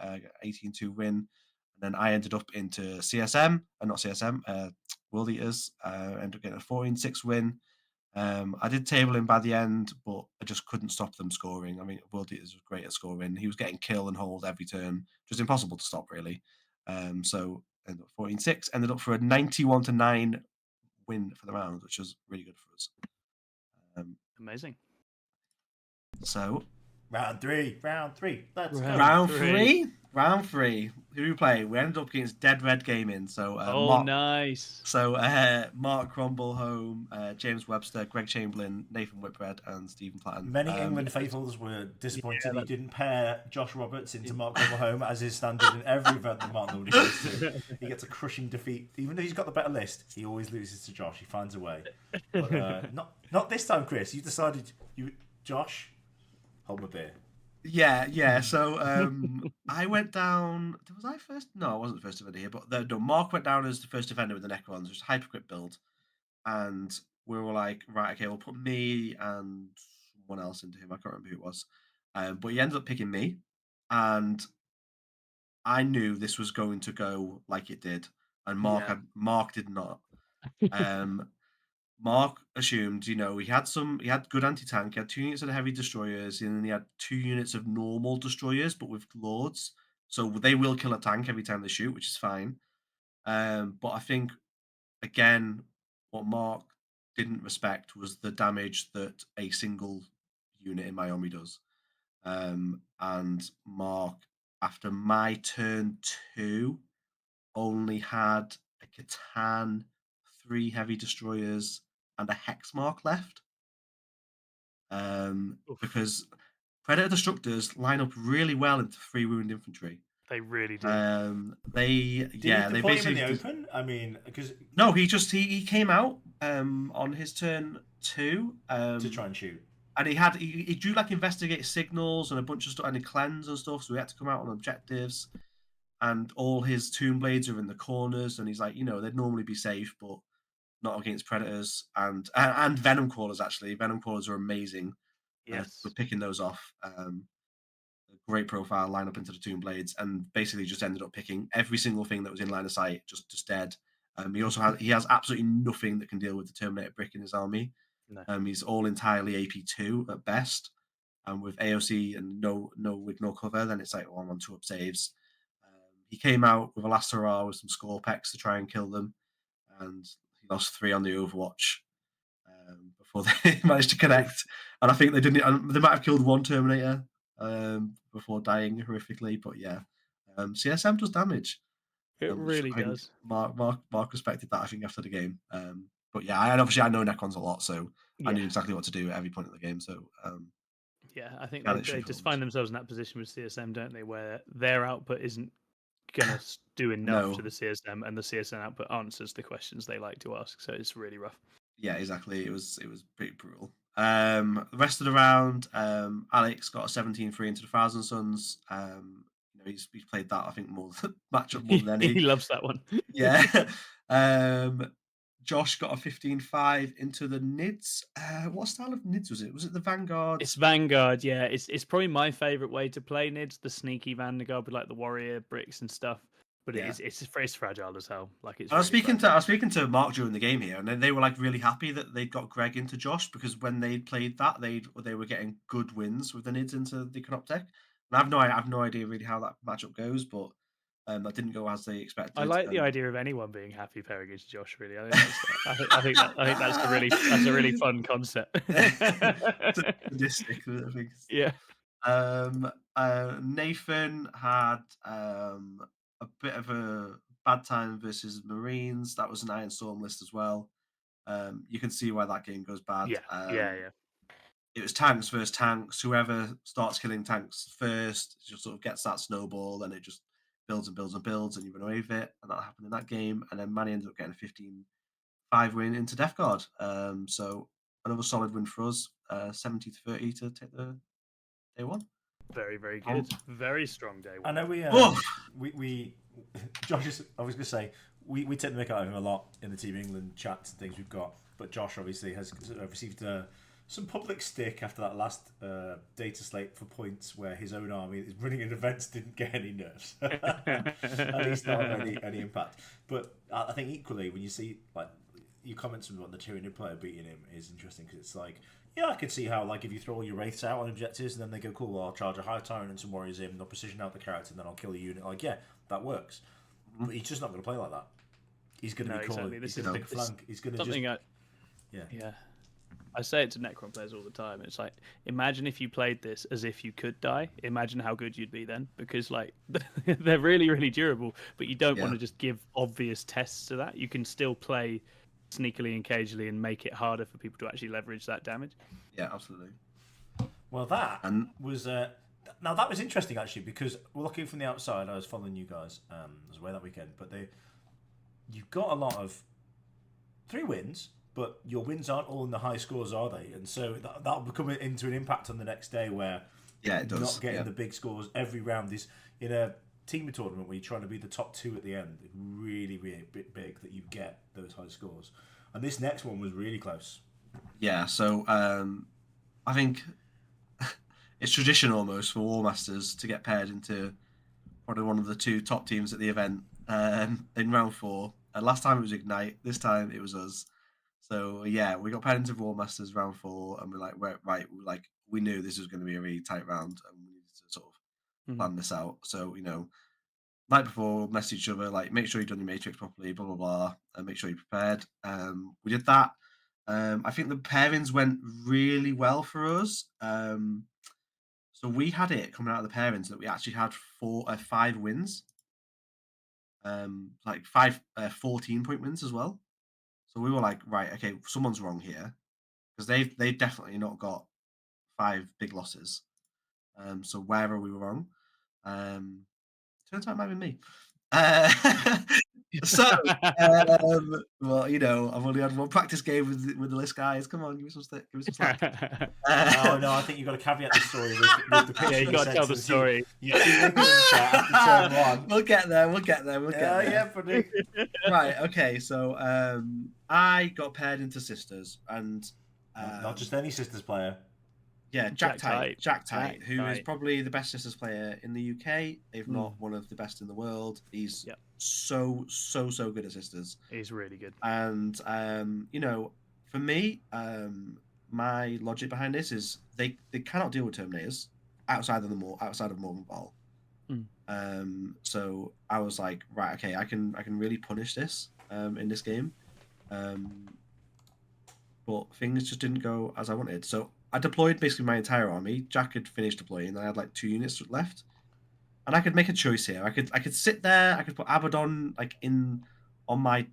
18-2 win. And then I ended up into CSM, not CSM, World Eaters. Ended up getting a 14-6 win. I did table him by the end, but I just couldn't stop them scoring. I mean, World Eaters was great at scoring. He was getting kill and hold every turn. Just impossible to stop, really. So ended up 14-6. Ended up for a 91-9 win for the round, which was really good for us. Amazing. So round three. Let's go. Round three. who we play? We ended up against Dead Red Gaming. So Mark, nice. So Mark Cromwell-Home, James Webster, Greg Chamberlain, Nathan Whitbread, and Stephen Platten. Many England faithfuls were disappointed he didn't pair Josh Roberts into Mark Cromwell-Home as his standard in every event that Mark normally goes to. He gets a crushing defeat. Even though he's got the better list, he always loses to Josh. He finds a way. But not this time, Chris. You decided Josh, hold my beer. Yeah. So I went down. Was I first? No, I wasn't the first defender here. But no, Mark went down as the first defender with the Necrons, which is a Hypercrypt build. And we were like, right, okay, we'll put me and someone else into him. I can't remember who it was. But he ended up picking me. And I knew this was going to go like it did. And Mark did not. Mark assumed, he had good anti-tank, he had 2 units of heavy destroyers, and then he had 2 units of normal destroyers, but with lords. So they will kill a tank every time they shoot, which is fine. But I think, again, what Mark didn't respect was the damage that a single unit in my army does. And Mark, after my turn 2, only had a Catan, 3 heavy destroyers, and a hex mark left. Because Predator Destructors line up really well into 3 wound infantry. They really do. Did he deploy him in the open? I mean, because no, he came out on his turn 2 to try and shoot, and he drew like investigate signals and a bunch of stuff and a cleanse and stuff. So he had to come out on objectives, and all his tomb blades are in the corners, and he's like, they'd normally be safe, but not against predators and venom crawlers. Actually, venom crawlers are amazing. Yes, we're picking those off. Great profile, line up into the tomb blades, and basically just ended up picking every single thing that was in line of sight, just dead. He has absolutely nothing that can deal with the Terminator brick in his army. No. He's all entirely AP2 at best, and with AOC and no wig, no cover, then it's like I'm on 2 up saves. He came out with a last hurrah with some Scorpex to try and kill them, and he lost 3 on the Overwatch before they managed to connect. And I think they didn't. They might have killed 1 Terminator before dying horrifically. But yeah, CSM does damage. It really does. Mark respected that, I think, after the game. But yeah, and obviously I know Necrons a lot, so I knew exactly what to do at every point of the game. So yeah, I think they just find themselves in that position with CSM, don't they, where their output isn't gonna do enough to the CSM, and the CSM output answers the questions they like to ask. So it's really rough. Yeah, exactly. It was pretty brutal. The rest of the round, Alex got a 17-3 into the Thousand Suns. He's played that, I think, matchup more than any. He loves that one. Yeah. Josh got a 15-5 into the Nids. What style of Nids was it? Was it the Vanguard? It's Vanguard, yeah. It's probably my favourite way to play Nids, the sneaky Vanguard with like the warrior bricks and stuff. But it's fragile as hell. Like it's. I was speaking to Mark during the game here, and they were like really happy that they got Greg into Josh, because when they played that, they were getting good wins with the Nids into the Canoptech. And I have no idea really how that matchup goes, but that didn't go as they expected. I like the idea of anyone being happy pairing against Josh. Really, I think that's a really fun concept. Sadistic, I think. Yeah. Nathan had a bit of a bad time versus Marines. That was an Iron Storm list as well. You can see why that game goes bad. Yeah. It was tanks versus tanks. Whoever starts killing tanks first just sort of gets that snowball, and it just builds and builds and builds, and you run away with it. And that happened in that game. And then Manny ended up getting a 15-5 win into Death Guard. So another solid win for us, 70-30 to take the day 1. Very, very good. Very strong day 1. I know we Josh is, I was going to say, we take the mick out of him a lot in the Team England chats and things we've got. But Josh obviously has received some public stick after that last data slate for points where his own army running in events didn't get any nerfs. At least not any impact. But I think equally, when you see like your comments on the Tyranid player beating him is interesting, because it's like, yeah, I could see how, like, if you throw all your wraiths out on objectives and then they go, cool, well, I'll charge a high tyrant and some warriors in, they'll precision out the character, and then I'll kill a unit. Like, yeah, that works. But he's just not going to play like that. He's going to be calling. Exactly. He's going to pick a flank. He's going to just... Yeah. I say it to Necron players all the time. It's like, imagine if you played this as if you could die. Imagine how good you'd be then, because like they're really, really durable. But you don't want to just give obvious tests to that. You can still play sneakily and cagely and make it harder for people to actually leverage that damage. Yeah, absolutely. Well, that was now that was interesting actually, because looking from the outside, I was following you guys as well that weekend, but you got a lot of 3 wins. But your wins aren't all in the high scores, are they? And so that'll become into an impact on the next day where it does. Not getting the big scores every round is in a team tournament where you're trying to be the top 2 at the end. Really, really big that you get those high scores. And this next one was really close. Yeah, so I think it's tradition almost for War Masters to get paired into probably one of the 2 top teams at the event in round 4. Last time it was Ignite. This time it was us. So yeah, we got paired into War Masters round 4, and we're like, right, we knew this was going to be a really tight round, and we needed to sort of plan this out. So night before, message each other like, make sure you've done your matrix properly, blah blah blah, and make sure you're prepared. We did that. I think the pairings went really well for us. So we had it coming out of the pairings that we actually had 5 wins, like 5 14-point wins as well. So we were like, right, okay, someone's wrong here, because they've definitely not got 5 big losses. So wherever we were wrong, turns out it might be me. So, well, I've only had 1 practice game with the list, guys. Come on, give me some slack. No, I think you've got to caveat the story with the picture. Yeah, you got to tell the story. You keep after turn 1. We'll get there. Yeah, buddy. Right. Okay. So, I got paired into sisters, and not just any sisters player. Yeah, Jack Tight, who is Tight. probably the best sisters player in the UK, if not one of the best in the world. He's so good at sisters. He's really good. And for me, my logic behind this is they cannot deal with Terminators outside of Morgan Ball. So I was like, right, okay, I can really punish this in this game. But things just didn't go as I wanted. So I deployed basically my entire army. Jack had finished deploying, and I had like 2 units left. And I could make a choice here. I could sit there. I could put Abaddon on my.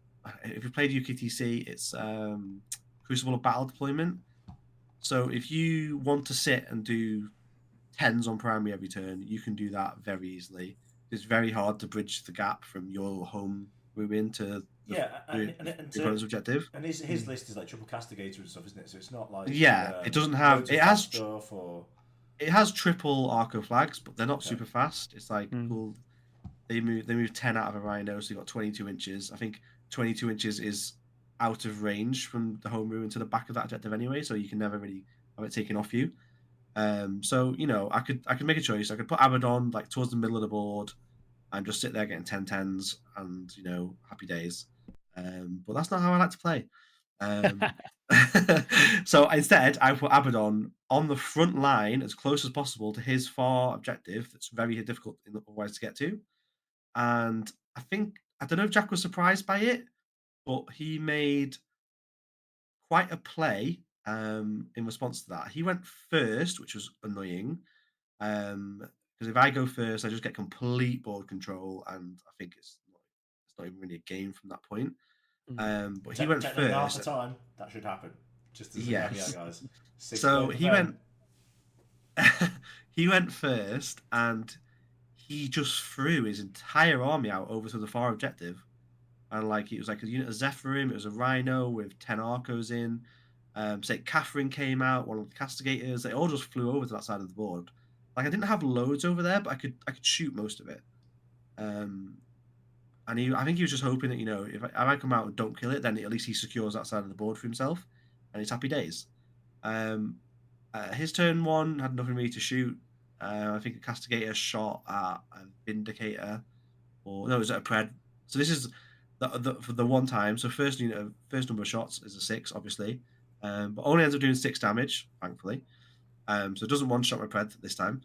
If you played UKTC, it's Crucible of Battle deployment. So if you want to sit and do 10s on primary every turn, you can do that very easily. It's very hard to bridge the gap from your home Ruin to the opponent's objective. And his list is like triple castigator and stuff, isn't it? So it's not like it doesn't have it has stuff or it has triple Arco flags, but they're not super fast. It's like cool. They move 10 out of a Rhino, so you got 22 inches. I think 22 inches is out of range from the home ruin to the back of that objective anyway, so you can never really have it taken off you. So I could make a choice. I could put Abaddon like towards the middle of the board and just sit there getting 10-10s and happy days. But that's not how I like to play. So instead, I put Abaddon on the front line as close as possible to his far objective. That's very difficult otherwise to get to. And I don't know if Jack was surprised by it, but he made quite a play in response to that. He went first, which was annoying. Because if I go first, I just get complete board control, and I think it's not even really a game from that point. But he went first. Half the time, that should happen. Just as a caveat, guys. So he went first, and he just threw his entire army out over to the far objective. And it was like a unit of Zephyrim, it was a Rhino with 10 Arcos in. Say Catherine came out, one of the castigators. They all just flew over to that side of the board. I didn't have loads over there, but I could shoot most of it. And I think he was just hoping that if I come out and don't kill it, then at least he secures that side of the board for himself, and it's happy days. His turn 1 had nothing really to shoot. I think a castigator shot at a Vindicator, or no, it was at a Pred. So this is for the one time. So first number of shots is a 6, obviously, but only ends up doing 6 damage, thankfully. So it doesn't one-shot my Pred this time.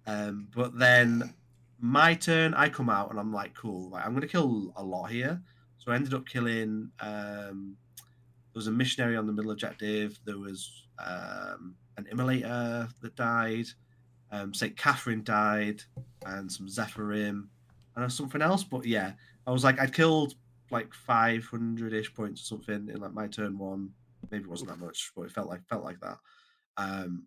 But then my turn, I come out and I'm like, cool, I'm going to kill a lot here. So I ended up killing, there was a missionary on the middle objective. There was an immolator that died. St. Catherine died, and some Zephyrim, and something else. But yeah, I was like, I'd killed like 500-ish points or something in like my turn one. Maybe it wasn't that much, but it felt like that. And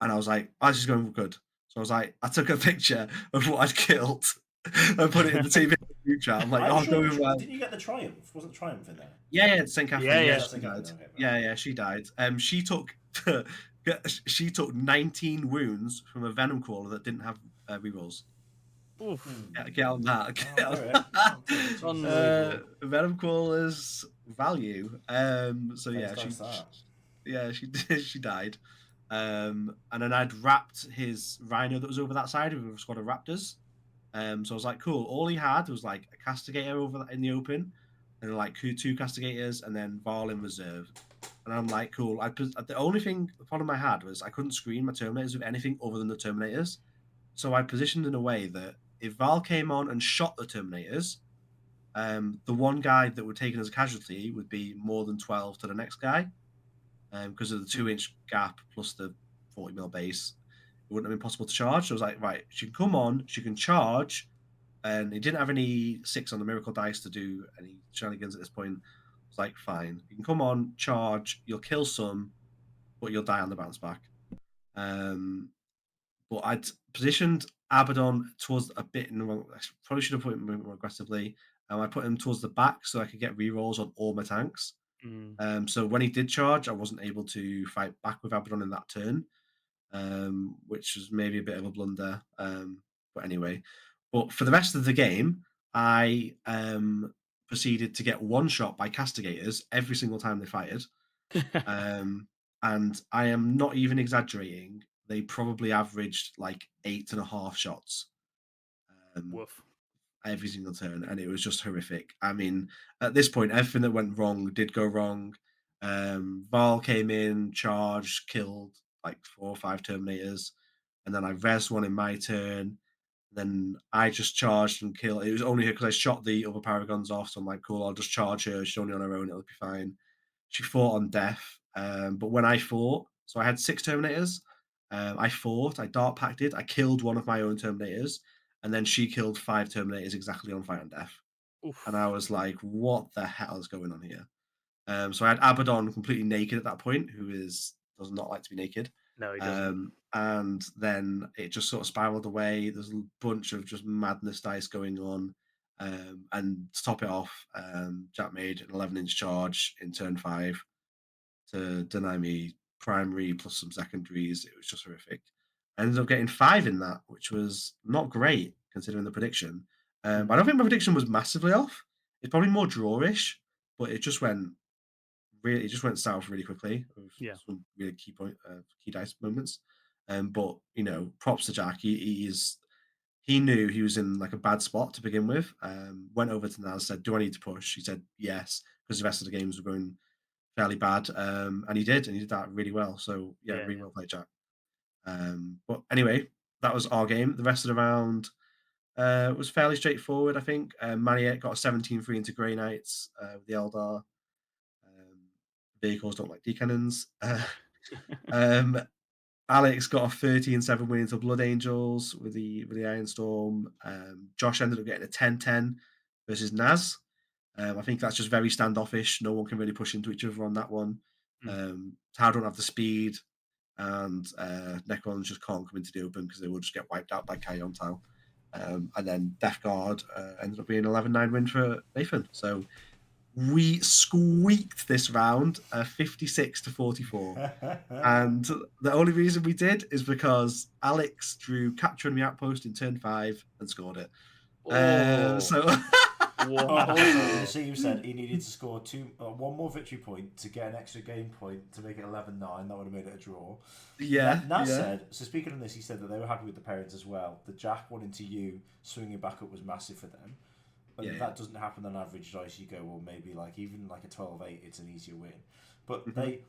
I was like, I was just going good. So I was like, I took a picture of what I'd killed and put it in the team group chat. I'm like, going well. Didn't you get the Triumph? Wasn't Triumph in there? Yeah, St. Catherine. Yeah, she died. Okay, right. Yeah, she died. She took 19 wounds from a venom crawler that didn't have rerolls. Oof. Get on that. Venom crawlers value. So yeah, she died. And then I'd wrapped his rhino that was over that side with a squad of raptors. So I was like, cool. All he had was like a castigator over in the open, and like 2 castigators, and then Varl in reserve. And I'm like, cool. The problem I had was I couldn't screen my Terminators with anything other than the Terminators. So I positioned in a way that if Val came on and shot the Terminators, the one guy that would take it as a casualty would be more than 12 to the next guy, because of the 2-inch gap plus the 40mm base. It wouldn't have been possible to charge. So I was like, right, she can come on, she can charge, and he didn't have any 6 on the miracle dice to do any shenanigans at this point. It's like, fine, you can come on, charge, you'll kill some, but you'll die on the bounce back. But I'd positioned Abaddon towards a bit in the wrong. I probably should have put him more aggressively. I put him towards the back so I could get rerolls on all my tanks. So when he did charge, I wasn't able to fight back with Abaddon in that turn, which was maybe a bit of a blunder. But anyway, but for the rest of the game, I proceeded to get one shot by castigators every single time they fired. And I am not even exaggerating. They probably averaged like 8.5 shots every single turn, and it was just horrific. I mean, at this point, everything that went wrong did go wrong. Varl came in, charged, killed like 4 or 5 Terminators, and then I res one in my turn. Then I just charged and killed. It was only her because I shot the other Paragons off, so I'm like, cool, I'll just charge her. She's only on her own, it'll be fine. She fought on death, but when I fought, so I had 6 Terminators. I fought, I dart packed it, I killed one of my own Terminators, and then she killed 5 Terminators exactly on fight on death. Oof. And I was like, what the hell is going on here? So I had Abaddon completely naked at that point, who does not like to be naked. No, he doesn't. And then it just sort of spiraled away. There's a bunch of just madness dice going on. And to top it off, Jack made an 11-inch charge in turn 5 to deny me primary plus some secondaries. It was just horrific. I ended up getting 5 in that, which was not great considering the prediction. But I don't think my prediction was massively off. It's probably more drawish, but it just went south really quickly. Some really key dice moments. But props to Jack. He knew he was in like a bad spot to begin with. Went over to Naz, said, "Do I need to push?" He said yes, because the rest of the games were going fairly bad. And he did that really well. So really well played, Jack. But anyway, that was our game. The rest of the round was fairly straightforward, I think. Maniac got a 17-3 into Grey Knights with the Eldar. Vehicles don't like D-cannons. Alex got a 13-7 win into Blood Angels with the Iron Storm. Josh ended up getting a 10-10 versus Naz. I think that's just very standoffish. No one can really push into each other on that one. Tau don't have the speed, and Necrons just can't come into the open because they will just get wiped out by Kai on Tau. And then Death Guard ended up being an 11-9 win for Nathan. So we squeaked this round 56-44. And the only reason we did is because Alex drew Capture Enemy Outpost in turn 5 and scored it. Also, the team said he needed to score one more victory point to get an extra game point to make it 11-9. That would have made it a draw. Naz said, so speaking on this, he said that they were happy with the pairings as well. The Jack wanting to you swinging back up was massive for them. But if that doesn't happen on average dice, you go, well, maybe even like a 12-8, it's an easier win. But they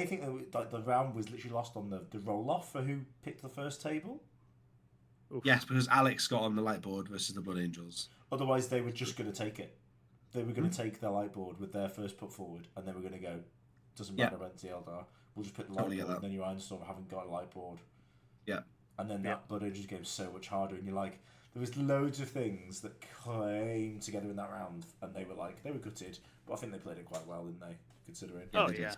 think that the round was literally lost on the roll-off for who picked the first table? Yes, because Alex got on the light board versus the Blood Angels. Otherwise, they were just going to take it. they were going to take their light board with their first put forward, and they were going to go, doesn't Yeah, matter about TLDR, we'll just put the light totally get board, that. and then your Ironstorm haven't got a light board. Yeah. And then Yeah. that Blood Angels game's so much harder, and you're like, there was loads of things that came together in that round, and they were gutted, but I think they played it quite well, didn't they? Considering. Yeah, Oh they did. yeah.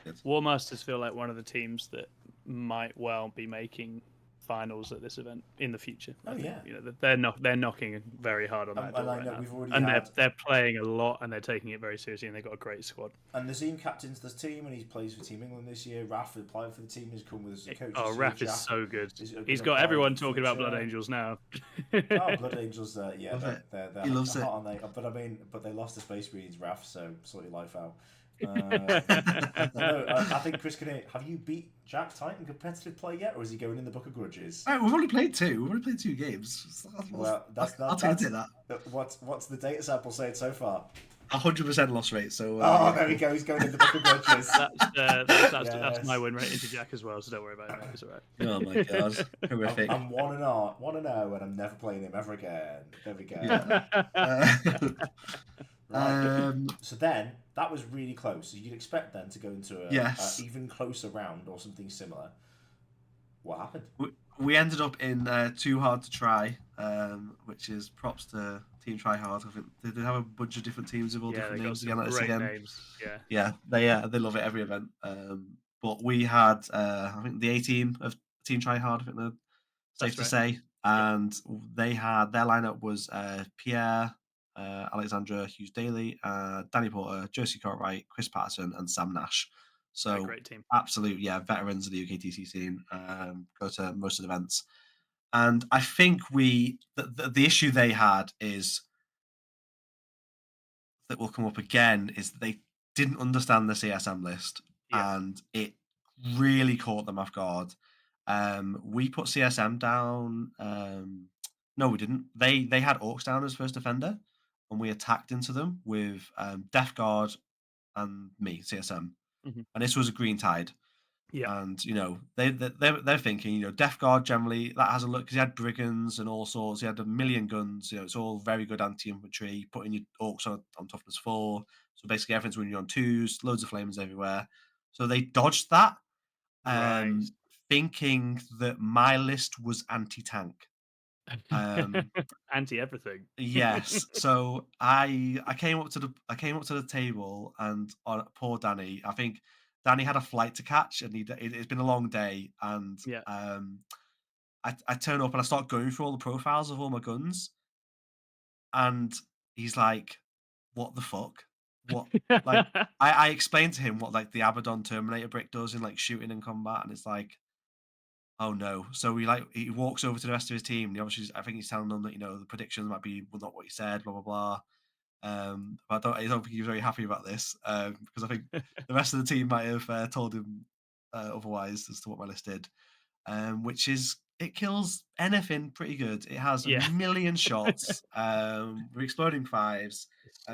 Good. War Masters feel like one of the teams that might well be making finals at this event in the future. Oh, I think, yeah. you know, they're knocking very hard on that And door I right know now. we've already And had, they're playing a lot, and they're taking it very seriously, and they've got a great squad. and Nazim captains the team, and he plays for Team England this year. Raf applied for the team, he's come with us as a coach. Oh, this year. Raf is Jack so good. is gonna He's got apply everyone in the talking about Blood future. Angels now. Oh, Blood Angels, yeah, Love it. they're He loves hot, it. aren't they? But they lost the Space Marines, Raf, so sort your life out. I think Chris can. Have you beat Jack Titan competitive play yet, or is he going in the book of grudges? All right, we've only played 2. We've only played 2 games. Well, I'll take that. What's the data sample saying so far? 100% loss rate. So. Oh, there we go. He's going in the book of grudges. That's my win rate into Jack as well, so don't worry about it. It's all right. Oh my god, horrific. I'm 1-0, and I'm never playing him ever again. There we go. Yeah. Right. So then that was really close. So you'd expect then to go into a even closer round or something similar. What happened? We ended up in Too Hard to Try, which is props to Team Try Hard. I think they did have a bunch of different teams with all different names again. Great names. Yeah, they love it every event. But we had I think the A team of Team Try Hard. I think they're safe to say, and they had their lineup was Pierre. Alexandra Hughes Daly, Danny Porter, Josie Cartwright, Chris Patterson, and Sam Nash. So great team. Absolute, veterans of the UKTC scene. Go to most of the events, and I think the issue they had is that will come up again is that they didn't understand the CSM list, and it really caught them off guard. We put CSM down. No, we didn't. They had Orcs down as first defender, and we attacked into them with Death Guard and me, CSM. Mm-hmm. And this was a green tide. Yeah. And they're thinking, Death Guard generally that has a look because he had brigands and all sorts. He had a million guns. It's all very good anti-infantry. Putting your Orcs on toughness 4. So basically everything's winning you on 2s. Loads of flames everywhere. So they dodged that, thinking that my list was anti-tank. Anti everything. Yes. So I came up to the table, and poor Danny. I think Danny had a flight to catch, and it's been a long day. And I turn up and I start going through all the profiles of all my guns, and he's like, "What the fuck? What?" Like I explained to him what like the Abaddon Terminator brick does in like shooting and combat, and it's like, oh no. So he walks over to the rest of his team, and I think he's telling them that the predictions might be not what he said, blah blah blah. But I don't think he was very happy about this, because I think the rest of the team might have told him otherwise as to what my list did, which is it kills anything pretty good. It has a million shots, with exploding 5s.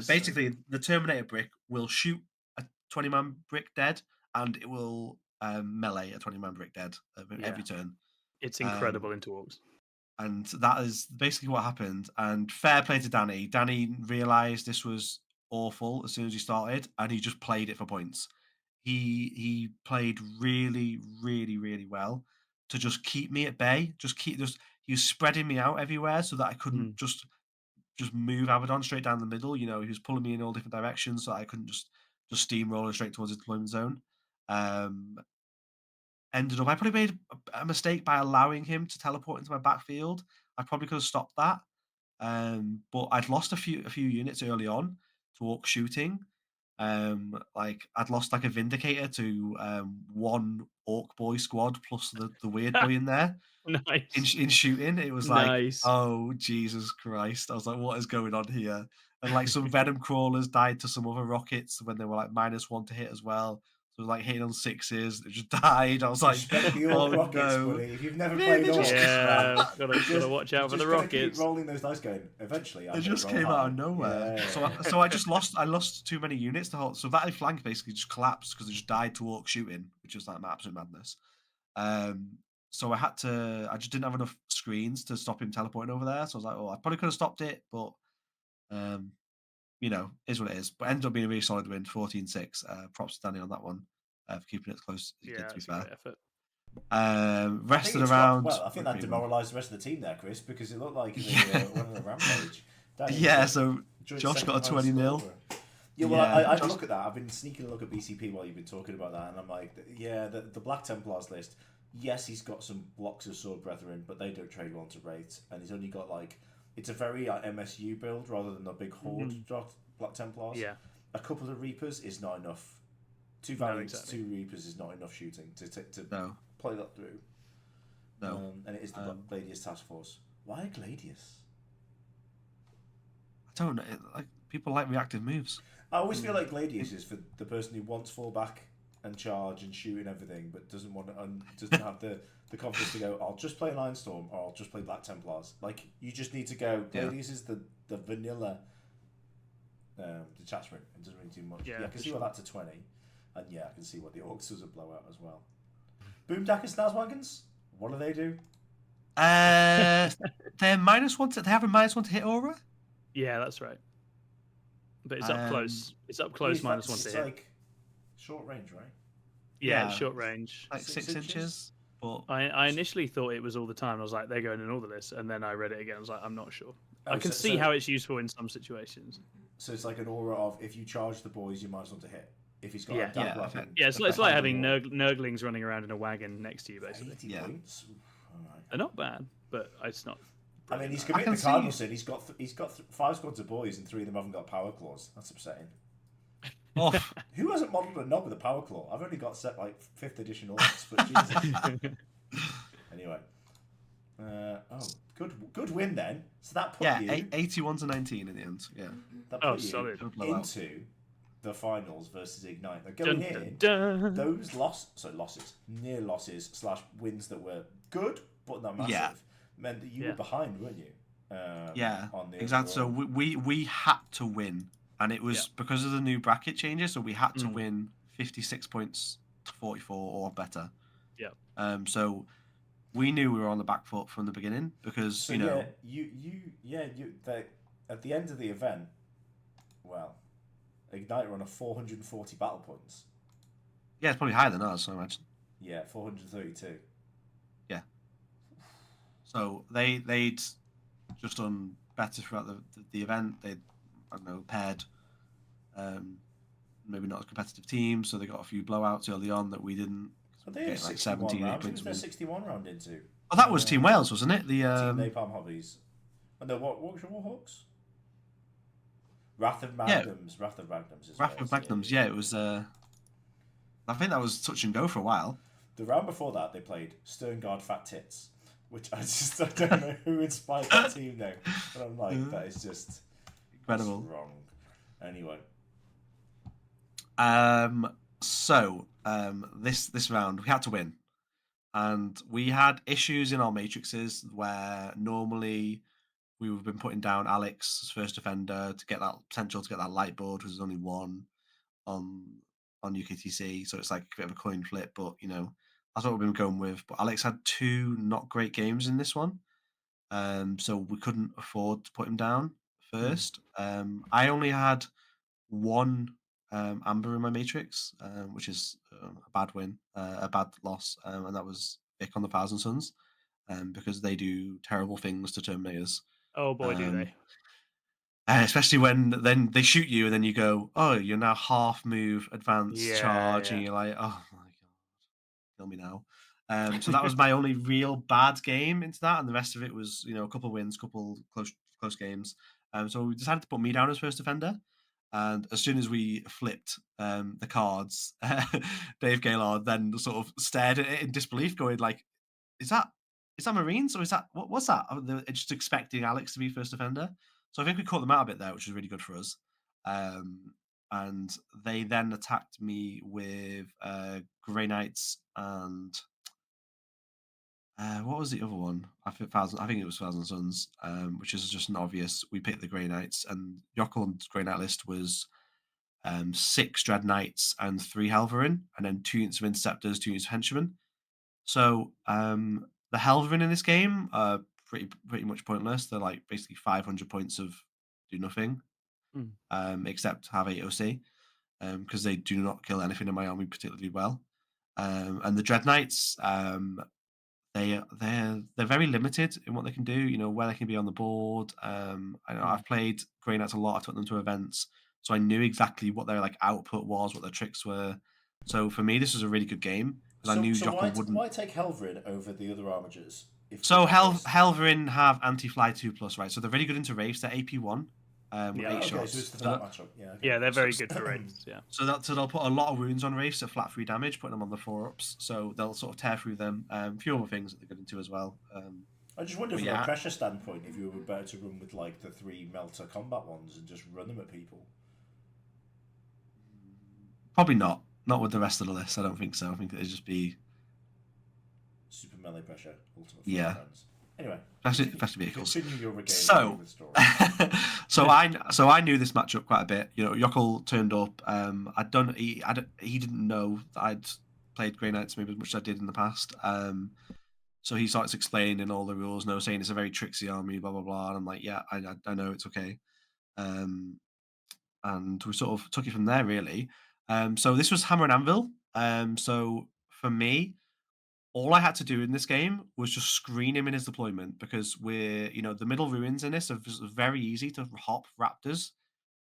Basically, the Terminator brick will shoot a 20-man brick dead, and it will melee a 20-man brick dead every turn. It's incredible into Orcs. And that is basically what happened. And fair play to Danny. Danny realised this was awful as soon as he started, and he just played it for points. He played really, really, really well to just keep me at bay. He was spreading me out everywhere so that I couldn't just move Abaddon straight down the middle. He was pulling me in all different directions so I couldn't just steamroll straight towards his deployment zone. Ended up, I probably made a mistake by allowing him to teleport into my backfield. I probably could have stopped that, but I'd lost a few units early on to Orc shooting. Like I'd lost like a Vindicator to one Orc boy squad plus the weird boy in there. Nice. In shooting, it was like, oh Jesus Christ! I was like, what is going on here? And like some Venom crawlers died to some other rockets when they were like -1 to hit as well. So like hitting on 6s, it just died. I was like, oh rockets, no. Buddy. If you've never played Orcs, gotta watch out for the rockets. Keep rolling those dice going. Eventually, it just came out of nowhere. Yeah. So I just lost too many units to hold. So that flank basically just collapsed because it just died to Orc shooting, which was like absolute madness. So I just didn't have enough screens to stop him teleporting over there. So I was like, I probably could have stopped it, but is what it is. But ended up being a really solid win, 14-6. Props to Danny on that one for keeping it as close as he did, Yeah, to be it's a fair. great effort. I Rest think of the it's got round. well. I think that demoralised the rest of the team there, Chris, because it looked like they went on a rampage. Danny, Yeah, so joint Josh second got a highest 20-0. scorer. Yeah, well, Yeah, I Josh, look at that. I've been sneaking a look at BCP while you've been talking about that, and I'm like, yeah, the Black Templars list. Yes, he's got some blocks of Sword Brethren, but they don't trade well to Wraiths, and he's only got like it's a very MSU build rather than a big horde Black Templars. Yeah. A couple of Reapers is not enough. Two No, Valiants, exactly. 2 Reapers is not enough shooting to no, play that through. no. And it is the Gladius Task Force. Why Gladius? I don't know. Like people like reactive moves. I always feel like Gladius is for the person who wants fallback and charge and shoot and everything, but doesn't want to, and doesn't have the confidence to go. I'll just play an Ironstorm or I'll just play Black Templars. Like you just need to go. Gladius is the vanilla detachment. It doesn't really do much. Yeah, I can see why that's a 20, and I can see what the Orcs was a blowout as well. Boomdacker Snazwagons. What do they do? They're -1 to. They have a -1 to hit aura. Yeah, that's right. But it's up close. It's up close, -1 to hit. It's like short range, right? Yeah, short range. Like 6 inches. But I initially thought it was all the time. I was like, they're going in all the lists, and then I read it again. I was like, I'm not sure. I can see how it's useful in some situations. So it's like an aura of if you charge the boys, you might want to hit. If he's got a dark weapon. Yeah, it's like having Nurglings running around in a wagon next to you, basically. 80 points. Right. They're not bad, but it's not. I mean, he's committed the Cardinals in. He's got 5 squads of boys, and 3 of them haven't got power claws. That's upsetting. off. Who hasn't modelled a knob with a power claw? I've only got set like 5th edition orcs, but Jesus. Anyway, good win then. So that put you 81-19 in the end. Yeah. That put you solid. into the finals versus Ignite. Now going in, those near losses / wins that were good but not massive, meant that you were behind, weren't you? On the exactly. So we had to win, and it was because of the new bracket changes. So we had to win 56 points to 44 or better. Yeah. So we knew we were on the back foot from the beginning because at the end of the event, well, Ignite were on a 440 battle points. Yeah, it's probably higher than us, I imagine. Yeah, 432. Yeah. So they'd just done better throughout the event. They'd, paired maybe not as competitive teams, so they got a few blowouts early on that we didn't. But they had 17 rounds. Who was their 61 round into? Oh, that was Team Wales, wasn't it? The Team Napalm Hobbies. And then what was your Warhawks? Wrath of Magnums. Wrath of Magnums. Wrath of Magnums. Yeah, it was. I think that was touch and go for a while. The round before that, they played Sternguard Fat Tits, which I don't know who inspired that team now. But I'm like, that is just incredible. Wrong. Anyway. This round we had to win, and we had issues in our matrices where normally we would have been putting down Alex as first defender to get that potential to get that light board, which was only 1 on UKTC, so it's like a bit of a coin flip, but that's what we've been going with. But Alex had 2 not great games in this one, so we couldn't afford to put him down first. I only had 1 Amber in my matrix, which is a bad win, a bad loss, and that was Vic on the Thousand Suns, because they do terrible things to Terminators. Oh boy, do they! Especially when then they shoot you and then you go, oh, you're now half move, advance, charge, and you're like, oh my god, kill me now. So that was my only real bad game into that, and the rest of it was a couple of wins, couple close games. So we decided to put me down as first defender. And as soon as we flipped the cards, Dave Gaylord then sort of stared at it in disbelief, going like, "Is that Marines or is that what's that?" They're just expecting Alex to be first defender. So I think we caught them out a bit there, which was really good for us. And they then attacked me with Grey Knights and what was the other one? I think it was Thousand Suns, which is just an obvious. We picked the Grey Knights, and Jocelyn's Grey Knight list was 6 Dread Knights and 3 Helverin, and then 2 units of Interceptors, 2 units of Henchmen. So the Helverin in this game are pretty much pointless. They're like basically 500 points of do nothing. Mm. except have 8 OC, because they do not kill anything in my army particularly well. And the Dread Knights, they're very limited in what they can do. Where they can be on the board. I know Mm. I've played Grey Knights a lot. I took them to events, so I knew exactly what their like output was, what their tricks were. So for me, this was a really good game because I So, knew so why Jockle wouldn't. why take Helverin over the other armigers if they're So not raced? Helverin have anti-fly 2+, right? So they're really good into Wraiths. They're AP1 with Yeah. eight Okay, so shots. it's the So flat that matchup. Yeah, okay. Yeah, they're so, very good for raids. Yeah. so they'll put a lot of wounds on Wraiths at flat 3 damage, putting them on the 4-ups. So they'll sort of tear through them. A few other things that they're good into as well. I just wonder But from a yeah, pressure standpoint if you were better to run with like the 3 melter combat ones and just run them at people. probably not. Not with the rest of the list. I don't think so. I think it'd just be Super melee pressure, ultimate for yeah, friends. Anyway, especially vehicles. continue your regaling So, with story. so I knew this matchup quite a bit. Yokel turned up. He didn't know that I'd played Grey Knights maybe as much as I did in the past. So he starts explaining all the rules, saying it's a very tricksy army, blah blah blah. And I'm like, yeah, I know it's okay. Um, and we sort of took it from there really. So this was Hammer and Anvil. So for me, all I had to do in this game was just screen him in his deployment because the middle ruins in this are very easy to hop raptors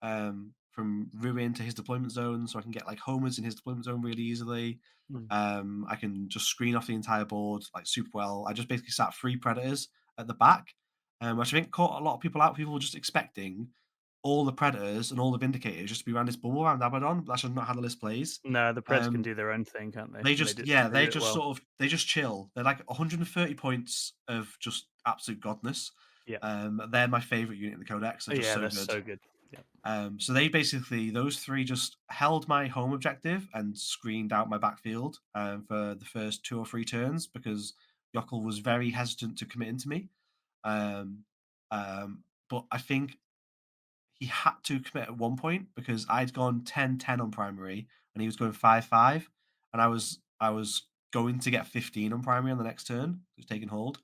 from ruin to his deployment zone, so I can get like homers in his deployment zone really easily. Mm. I can just screen off the entire board like super well. I just basically sat 3 predators at the back, which I think caught a lot of people out. People were just expecting all the predators and all the vindicators just to be around this bubble around Abaddon, but that's just not how the list plays. No, the Preds can Um, do their own thing, can't they? they And they just just yeah, do they it just well. they just chill. They're like 130 points of just absolute godness. Yeah. They're my favorite unit in the codex. They're just Yeah, so that's good. so good. Yeah. So they basically those 3 just held my home objective and screened out my backfield for the first 2 or 3 turns because Yokel was very hesitant to commit into me. Um, but I think he had to commit at one point because I'd gone 10-10 on primary and he was going 5-5, and I was going to get 15 on primary on the next turn. It was taking hold.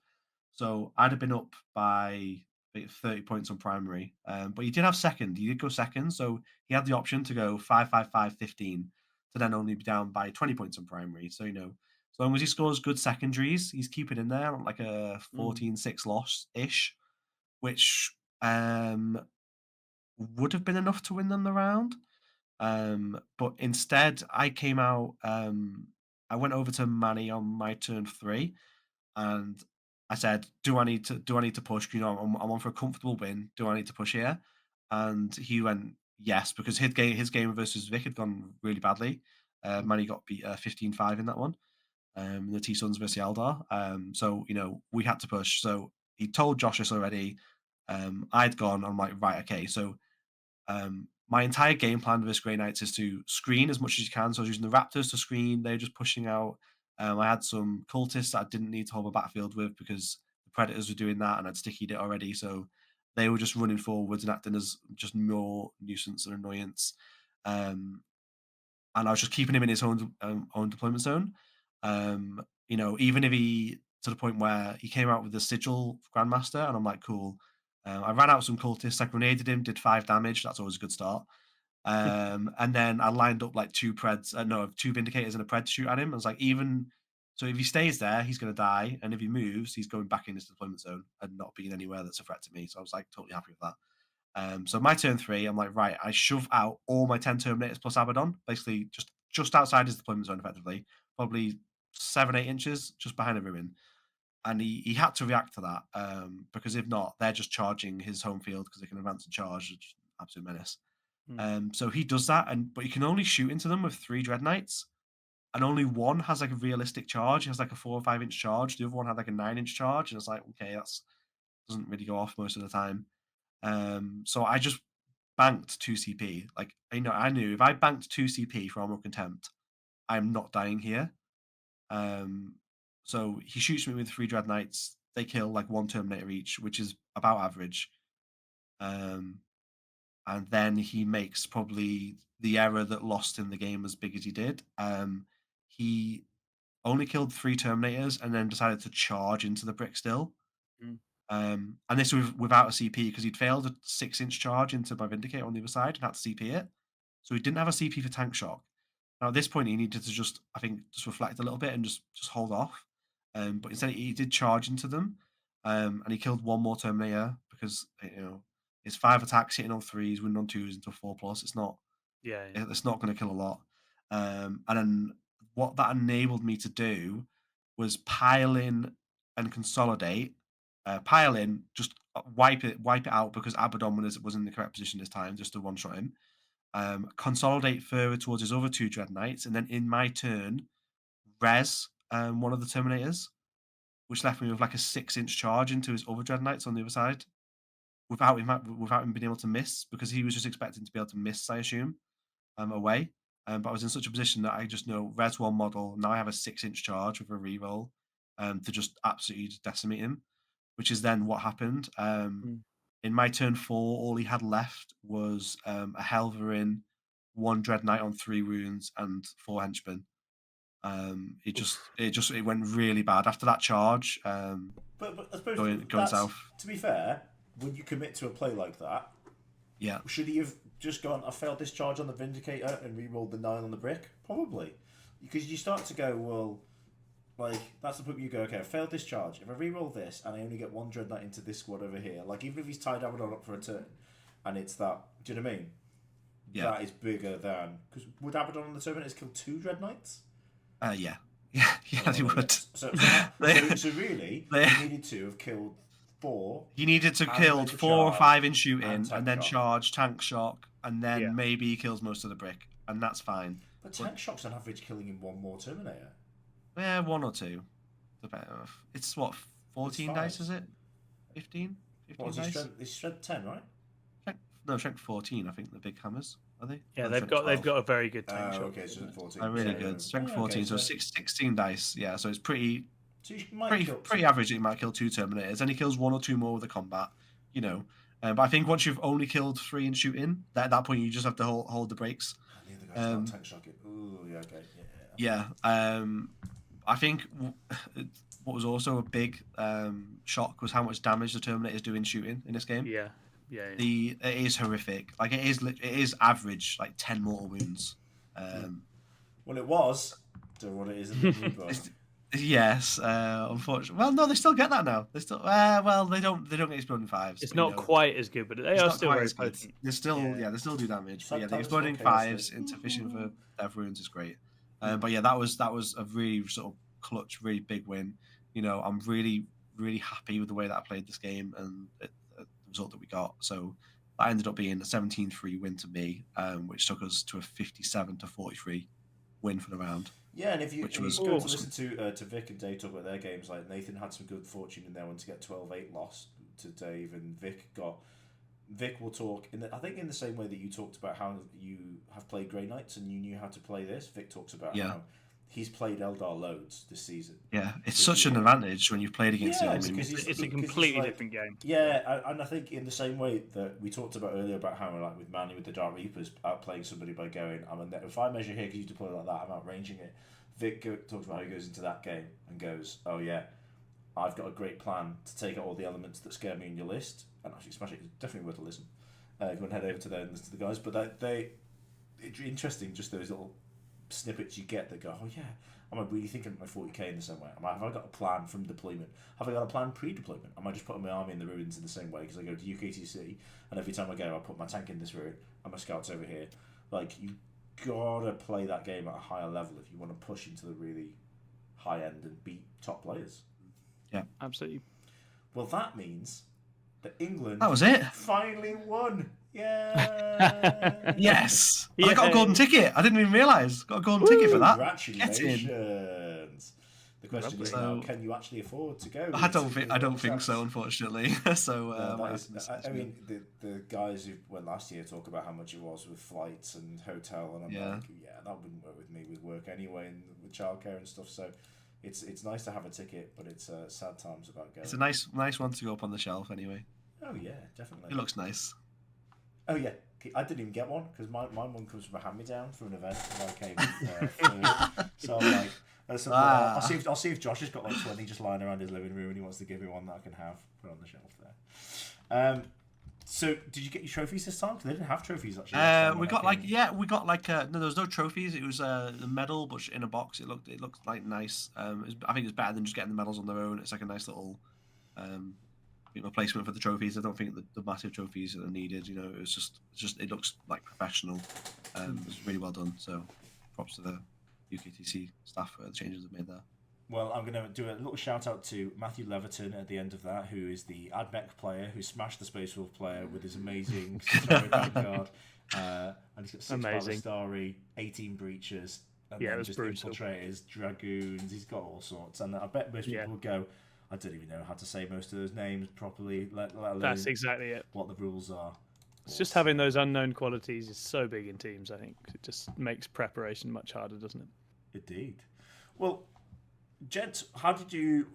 So I'd have been up by 30 points on primary. But he did have second. He did go second. So he had the option to go 5-5-5, 15 to then only be down by 20 points on primary. So, as long as he scores good secondaries, he's keeping in there on like a Mm. 14-6 loss ish, which would have been enough to win them the round. But instead, I came out. I went over to Manny on my turn 3, and I said, "Do I need to push? I'm on for a comfortable win. Do I need to push here?" And he went, "Yes," because his game versus Vic had gone really badly. Mm. Manny got beat 15-5 in that one. The T Suns versus Eldar. So we had to push. So he told Josh this already. I'd gone. I'm like, right, okay. So my entire game plan with this Grey Knights is to screen as much as you can. So I was using the Raptors to screen. They're just pushing out. I had some cultists that I didn't need to hold my backfield with because the Predators were doing that and I'd stickied it already. So they were just running forwards and acting as just more nuisance and annoyance. Um, and I was just keeping him in his own deployment zone. Even if he to the point where he came out with the sigil Grandmaster, and I'm like, cool. I ran out some cultists. I grenaded him, did 5 damage. That's always a good start. And then I lined up like 2 vindicators and a pred to shoot at him. I was like, even so, if he stays there, he's going to die, and if he moves, he's going back in his deployment zone and not being anywhere that's a threat to me. So I was like, totally happy with that. So my turn 3, I'm like, right, I shove out all my 10 Terminators plus Abaddon, basically just outside his deployment zone, effectively, probably 7-8 inches just behind a ruin. And he had to react to that because if not, they're just charging his home field because they can advance and charge. It's just an absolute menace. Mm. So he does that, but you can only shoot into them with 3 Dread Knights, and only one has like a realistic charge. He has like a 4 or 5 inch charge. The other one had like a 9-inch charge, and it's like, okay, that's doesn't really go off most of the time. So I just banked 2 CP. Like, I knew if I banked 2 CP for Armor Contempt, I'm not dying here. Um, so he shoots me with 3 Dread Knights. They kill like 1 Terminator each, which is about average. Um, and then he makes probably the error that lost him the game as big as he did. He only killed 3 Terminators and then decided to charge into the brick still. Mm. And this was without a CP because he'd failed a 6-inch charge into my Vindicator on the other side and had to CP it. So he didn't have a CP for Tank Shock. Now at this point he needed to just, I think, just reflect a little bit and just hold off. But instead he did charge into them, and he killed one more Terminator because it's 5 attacks hitting on 3s, winning on 2s into a 4+. It's not it's not going to kill a lot. And then what that enabled me to do was pile in and consolidate. Pile in, just wipe it out because Abaddon was in the correct position this time, just to one-shot him. Consolidate further towards his other 2 Dread Knights, and then in my turn, res one of the Terminators, which left me with like a 6-inch charge into his other Dread Knights on the other side, without him being able to miss, because he was just expecting to be able to miss, I assume, away. But I was in such a position that I just know res 1 model. Now I have a 6-inch charge with a reroll to just absolutely decimate him, which is then what happened. In my turn 4, all he had left was a Helverin, 1 Dread Knight on 3 wounds, and 4 henchmen. It went really bad after that charge. But I suppose going south. To be fair, when you commit to a play like that, should he have just gone, I failed this charge on the Vindicator and re-rolled the 9 on the brick? Probably. Because you start to go, well, like, that's the point where you go, okay, I failed this charge. If I re-roll this and I only get 1 Dread Knight into this squad over here, like, even if he's tied Abaddon up for a turn, and it's that, do you know what I mean? Yeah. That is bigger than... Because would Abaddon on the Terminators kill 2 Dread Knights? Yeah. Yeah, they would. So really, he needed to have killed 4. He needed to kill 4 or 5 in shooting, and then charge, Tank Shock, and then maybe he kills most of the brick, and that's fine. But Tank Shock's on average killing him 1 more Terminator. Yeah, 1 or 2. It's what, 14 dice, is it? 15? 15 dice? It's strength 10, right? Strength 14, I think, the big hammers. Are they? Yeah, they've got a very good tank shot. Okay, so 14. Really good. Strength 14, so 16 dice. Yeah, so it's pretty pretty average that you might kill 2 Terminators. And he kills 1 or 2 more with the combat, But I think once you've only killed 3 in shooting, at that point you just have to hold the brakes. The other guy's tank shock it. Ooh, yeah, okay. Yeah. I think what was also a big shock was how much damage the Terminators do in shooting in this game. Yeah. It is horrific. Like it is average, like 10 mortal wounds. Well, it was. Don't know what it is in the new book. Yes, unfortunately. Well, no, they still get that now. They still they don't get exploding 5s. It's not quite as good, but they are still very potent. They still do damage. But yeah, the exploding 5s insufficient for death wounds is great. But yeah, that was a really sort of clutch, really big win. I'm really, really happy with the way that I played this game and the result that we got. So that ended up being a 17-3 win to me, which took us to a 57-43 win for the round. Yeah, and if you was go awesome. to listen to Vic and Dave talk about their games, like Nathan had some good fortune in there one to get 12-8 loss to Dave, and Vic will talk I think in the same way that you talked about how you have played Grey Knights and you knew how to play this. Vic talks about how he's played Eldar loads this season. Yeah, it's such an advantage when you've played against him. It's a completely different game. Yeah, and I think in the same way that we talked about earlier about how, like with Manny with the Dark Reapers, outplaying somebody by going, if I measure here because you deploy like that, I'm outranging it. Vic talks about how he goes into that game and goes, oh yeah, I've got a great plan to take out all the elements that scare me in your list and actually smash it. It's definitely worth a listen. Go and head over to there and listen to the guys. But it's interesting, just those little snippets you get that go, oh yeah, am I really thinking of my 40k in the same way? Have I got a plan from deployment? Have I got a plan pre-deployment? Am I just putting my army in the ruins in the same way because I go to UKTC and every time I go I put my tank in this ruin and my scouts over here? Like, you gotta play that game at a higher level if you want to push into the really high end and beat top players. Yeah, absolutely. Well, that means that England that was it. Finally won. Yeah. Yes. Yeah. I got a golden ticket. I didn't even realise. Got a golden ticket for that. Congratulations. The question is now, can you actually afford to go? I don't think so, unfortunately. So I mean, the guys who went last year talk about how much it was with flights and hotel, and I'm like, that wouldn't work with me with work anyway, and with childcare and stuff. So it's nice to have a ticket, but it's sad times about going. It's a nice one to go up on the shelf anyway. Oh yeah, definitely. It looks nice. Oh yeah, I didn't even get one because my one comes from a hand-me-down from an event that I came forward. So I'm like, I'll see if Josh has got like 20 just lying around his living room and he wants to give me one that I can have put on the shelf there. So did you get your trophies this time? 'Cause they didn't have trophies actually. We got no, there was no trophies. It was a medal, but in a box. It looked like nice. I think it's better than just getting the medals on their own. It's like a nice little replacement for the trophies. I don't think the massive trophies are needed. You know, it's just it looks like professional. It's really well done. So props to the UKTC staff for the changes they've made there. Well, I'm going to do a little shout out to Matthew Leverton at the end of that, who is the AdMech player who smashed the Space Wolf player with his amazing Vanguard. And he's got 6 Ballistari, 18 Breachers, and then just Infiltrators, Dragoons. He's got all sorts. And I bet most people would go, I don't even know how to say most of those names properly, let alone that's exactly it. What the rules are. It's just having those unknown qualities is so big in teams, I think. It just makes preparation much harder, doesn't it? Indeed. Well, gents, how did you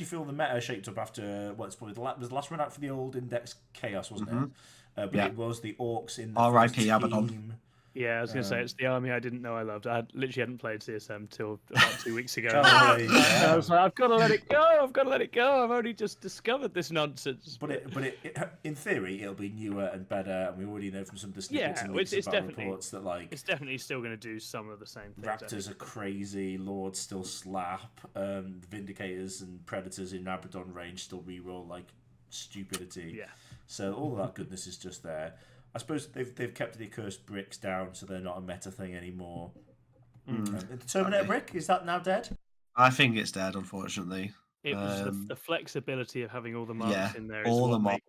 feel the meta shaped up after what's probably the last run out for the old Index Chaos, wasn't it? But it was the Orcs in the first team. Yeah, I was going to say it's the army I didn't know I loved. I literally hadn't played CSM till about 2 weeks ago. I was like, I've got to let it go. I've only just discovered this nonsense. But in theory, it'll be newer and better, and we already know from some of the snippets and leaks about reports that it's definitely still going to do some of the same things. Raptors are crazy. Lords still slap. Vindicators and Predators in Abaddon range still reroll like stupidity. Yeah. So all of that goodness is just there. I suppose they've kept the accursed bricks down, so they're not a meta thing anymore. The Terminator brick, is that now dead? I think it's dead, unfortunately. It was the flexibility of having all the marks in there is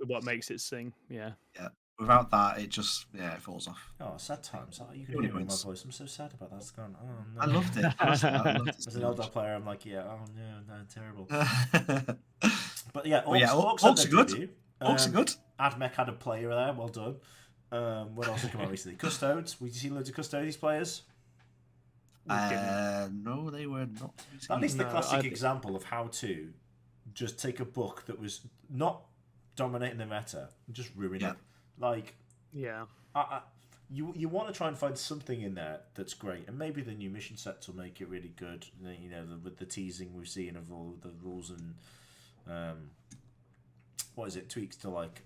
what makes it sing. Yeah. Yeah. Without that, it just it falls off. Oh, sad times. You can hear my voice. I'm so sad about that. It's gone. Oh no. I loved it. As an LDAR player, I'm like, oh no, terrible. But Orcs are good. Orcs are good. AdMech had a player there. Well done. What else has come out recently? Custodes. Did you see loads of Custodes players? No, they were not. That is the classic example of how to just take a book that was not dominating the meta and just ruin it. You want to try and find something in there that's great, and maybe the new mission sets will make it really good. You know, with the teasing we've seen of all the rules and tweaks to like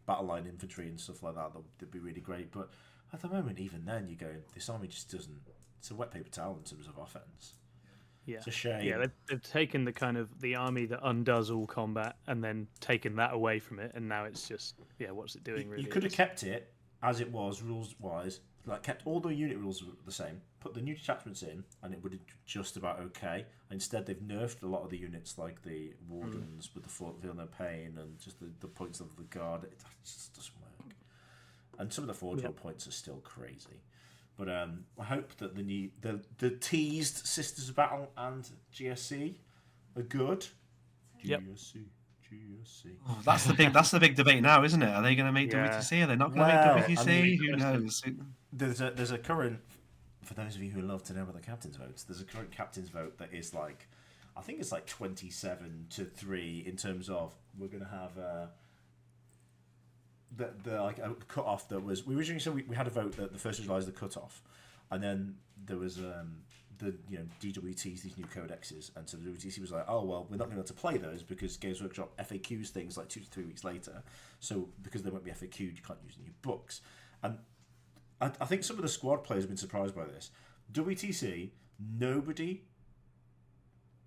battle line infantry and stuff like that. That'd be really great. But at the moment, even then, you go, this army just doesn't. It's a wet paper towel in terms of offense. Yeah, it's a shame. Yeah, they've taken the kind of the army that undoes all combat and then taken that away from it, and now it's just what's it doing really? You could have kept it as it was rules wise, like kept all the unit rules the same, put the new detachments in, and it would have just about okay. Instead, they've nerfed a lot of the units, like the wardens with the feel no pain and just the points of the guard. It just doesn't work. And some of the forge roll points are still crazy. But I hope that the teased Sisters of Battle and GSC are good. GSC. Oh, that's the big debate now, isn't it? Are they going to make WTC? Are they not going to make WTC? Who knows? There's a current, for those of you who love to know about the captain's votes, there's a current captain's vote that is like, I think it's like 27-3 in terms of we're going to have the like a cut off that was we originally said we had a vote that the 1st of July is the cut off, and then there was the DWTs, these new codexes, and so the WTC was like, oh well, we're not going to be able to play those because Games Workshop FAQs things like 2 to 3 weeks later, so because they won't be FAQ'd, you can't use the new books. And I think some of the squad players have been surprised by this. WTC, the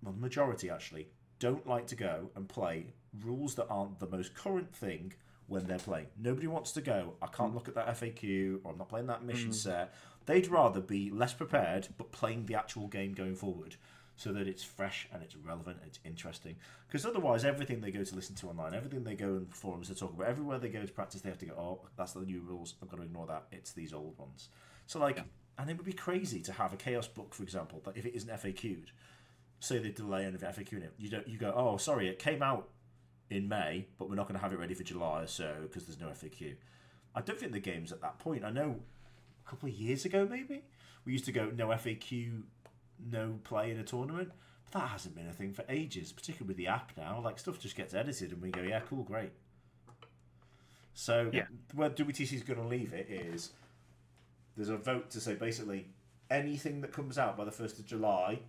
majority actually don't like to go and play rules that aren't the most current thing when they're playing. Nobody wants to go, I can't look at that FAQ, or I'm not playing that mission set. They'd rather be less prepared, but playing the actual game going forward, so that it's fresh and it's relevant and it's interesting. Because otherwise, everything they go to listen to online, everything they go in forums to talk about, everywhere they go to practice, they have to go, oh, that's the new rules, I've got to ignore that, it's these old ones. So, and it would be crazy to have a Chaos book, for example, that if it isn't FAQ'd, say they delay and FAQ in it, you go, oh, sorry, it came out in May, but we're not going to have it ready for July, so because there's no FAQ. I don't think the game's at that point. I know a couple of years ago, maybe we used to go no FAQ, no play in a tournament, but that hasn't been a thing for ages. Particularly with the app now, like stuff just gets edited, and we go, yeah, cool, great. So where WTC is going to leave it is there's a vote to say basically anything that comes out by the 1st of July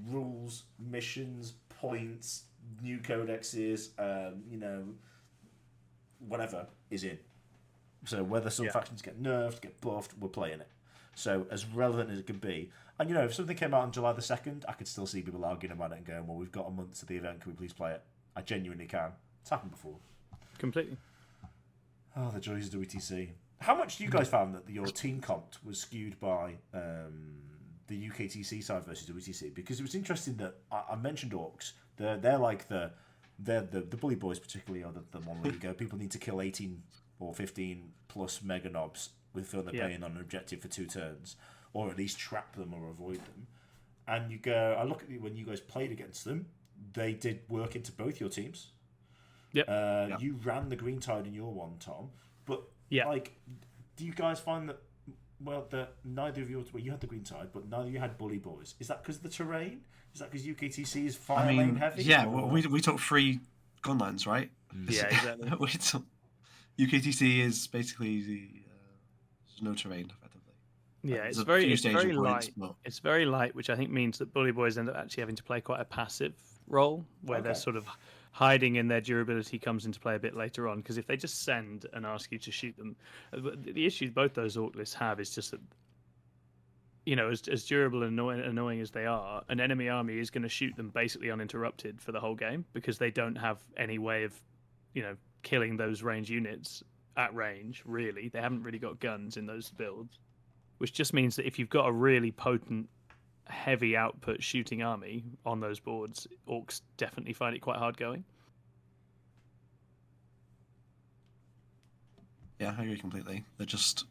rules, missions, points, new codexes, whatever is in. So whether some factions get nerfed, get buffed, we're playing it. So as relevant as it can be. And if something came out on July the 2nd, I could still see people arguing about it and going, well, we've got a month to the event, can we please play it? I genuinely can. It's happened before. Completely. Oh, the joys of WTC. How much do you guys found that your team comp was skewed by the UKTC side versus WTC? Because it was interesting that I mentioned Orks. They're like the bully boys, particularly, are the one where you go, people need to kill 18 or 15 plus mega knobs with filling their pain on an objective for 2 turns, or at least trap them or avoid them. And you go, I look at when you guys played against them, they did work into both your teams. Yep. You ran the green tide in your one, Tom, but do you guys find that that neither of you had the green tide, but neither of you had bully boys? Is that because of the terrain? Is that because UKTC is fire lane heavy? Yeah, well, we took 3 gun lines, right? Yeah, exactly. UKTC is basically there's no terrain effectively. Yeah, There's it's a few very staging light. points, but... It's very light, which I think means that bully boys end up actually having to play quite a passive role, where they're sort of hiding and their durability comes into play a bit later on. Because if they just send and ask you to shoot them, the issue both those Ork lists have is just that, as durable and annoying as they are, an enemy army is going to shoot them basically uninterrupted for the whole game because they don't have any way of, killing those range units at range. Really, they haven't really got guns in those builds, which just means that if you've got a really potent, heavy output shooting army on those boards, Orks definitely find it quite hard going. Yeah, I agree completely. They're just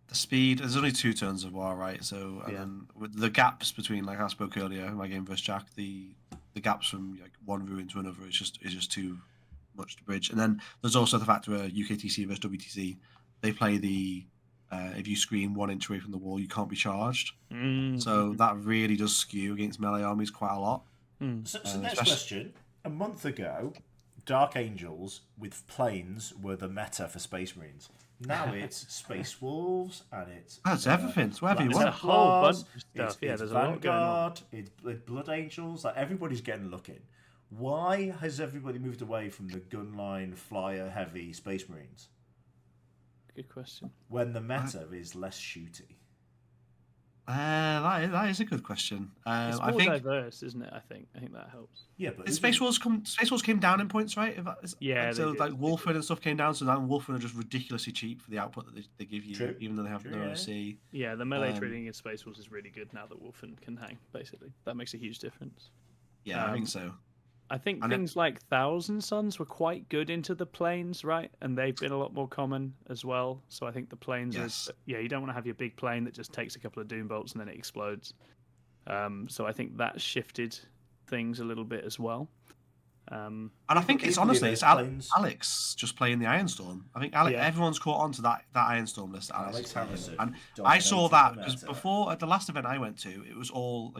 the speed. There's only 2 turns of war, right? So and then with the gaps between, like I spoke earlier in my game versus Jack, the gaps from one ruin to another is just too much to bridge. And then there's also the fact where UKTC versus WTC, they play the if you screen 1 inch away from the wall, you can't be charged. So that really does skew against melee armies quite a lot. So next question. A month ago, Dark Angels with planes were the meta for Space Marines. Now it's Space Wolves and it's everything. It's whatever you want. There's a whole bunch of stuff. It's there's Vanguard, a lot going on. It's Blood Angels. Like everybody's getting looking. Why has everybody moved away from the gunline flyer heavy Space Marines? Good question. When the meta is less shooty. That is a good question. It's more I think diverse, isn't it? I think that helps. Yeah, but Space Wars came down in points, right? So did. like Wolfen and stuff came down, so now Wolfen are just ridiculously cheap for the output that they give you, even though they have no OC. Yeah, the melee trading in Space Wars is really good now that Wolfen can hang. Basically, that makes a huge difference. Yeah, I think so. I think things like Thousand Suns were quite good into the planes, right? And they've been a lot more common as well. So I think the planes are... Yeah, you don't want to have your big plane that just takes a couple of doom bolts and then it explodes. So I think that shifted things a little bit as well. And I think it's honestly, it's Alex just playing the Ironstorm. I think everyone's caught on to that Ironstorm list. Alex and I saw that because before, at the last event I went to, it was all,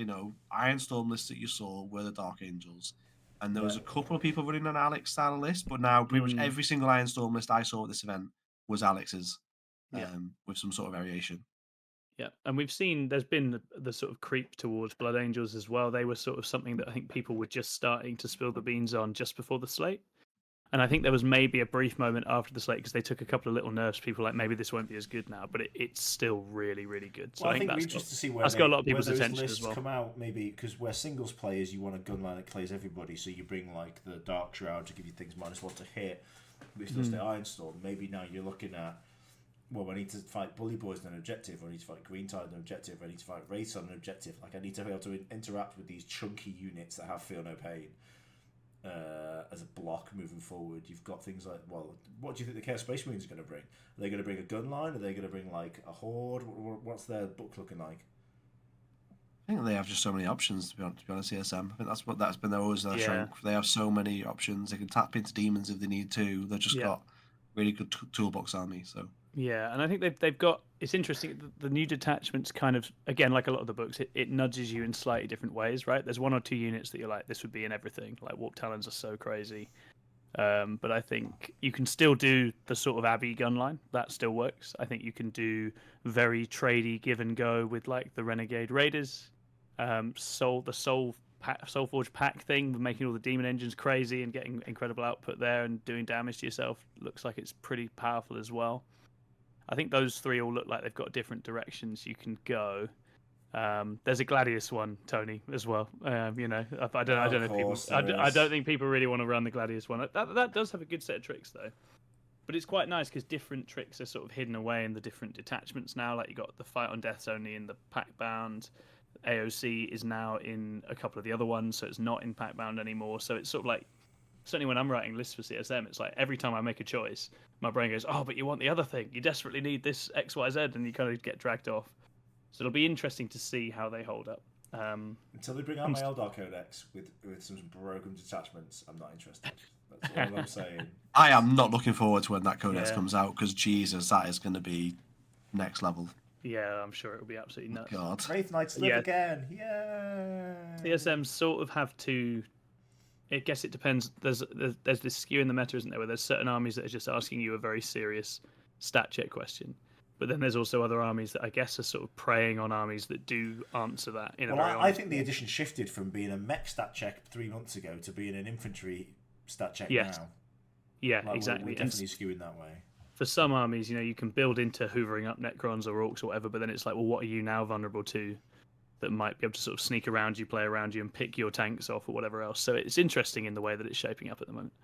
Ironstorm lists that you saw were the Dark Angels. And there was a couple of people running an Alex style list, but now pretty much every single Ironstorm list I saw at this event was Alex's, with some sort of variation. Yeah, and we've seen there's been the sort of creep towards Blood Angels as well. They were sort of something that I think people were just starting to spill the beans on just before the slate. And I think there was maybe a brief moment after the slate because they took a couple of little nerfs. People were like, maybe this won't be as good now, but it's still really, really good. So well, I think that's got, to see where got a lot of people's attention lists as well. Come out maybe because we're singles players, you want a gunline that plays everybody, so you bring like the Dark Shroud to give you things -1 to hit, which does the Ironstorm. Maybe now you're looking at, well, I need to fight Bully Boys on an objective, or I need to fight Green Tide on an objective, or I need to fight Wraiths on an objective. Like I need to be able to interact with these chunky units that have Feel No Pain. As a block moving forward, you've got things like, well, what do you think the Chaos Space Marines are going to bring? Are they going to bring a gun line? Are they going to bring like a horde? What's their book looking like? I think they have just so many options. To be honest, CSM. I think that's been always their strength. They have so many options. They can tap into demons if they need to. They've just got really good toolbox army. So yeah, and I think they've got. It's interesting. The new detachments kind of, again, like a lot of the books, it nudges you in slightly different ways, right? There's 1 or 2 units that you're like, this would be in everything. Like Warp Talons are so crazy. But I think you can still do the sort of Abbey gunline. That still works. I think you can do very tradey give and go with like the Renegade Raiders. Soulforge pack thing, with making all the demon engines crazy and getting incredible output there and doing damage to yourself, looks like it's pretty powerful as well. I think those three all look like they've got different directions you can go. There's a Gladius one, Tony, as well. I don't know if people. I don't think people really want to run the Gladius one. That does have a good set of tricks though, but it's quite nice because different tricks are sort of hidden away in the different detachments now. Like you got the Fight on Death's only in the pack bound. AOC is now in a couple of the other ones, so it's not in pack bound anymore. So it's sort of like, certainly when I'm writing lists for CSM, it's like every time I make a choice, my brain goes, "Oh, but you want the other thing. You desperately need this XYZ," and you kind of get dragged off. So it'll be interesting to see how they hold up. Until they bring out my Eldar Codex with some broken detachments, I'm not interested. That's all I'm saying. I am not looking forward to when that Codex comes out, because Jesus, that is going to be next level. Yeah, I'm sure it'll be absolutely nuts. God. Wraith Knights live again. Yeah. CSM sort of have to. I guess it depends. There's this skew in the meta, isn't there? Where there's certain armies that are just asking you a very serious stat check question, but then there's also other armies that I guess are sort of preying on armies that do answer that. I think the edition shifted from being a mech stat check 3 months ago to being an infantry stat check now. Yeah, exactly. We're definitely skewing that way. For some armies, you can build into hoovering up Necrons or Orcs or whatever, but then it's like, well, what are you now vulnerable to that might be able to sort of sneak around you, play around you, and pick your tanks off or whatever else? So it's interesting in the way that it's shaping up at the moment.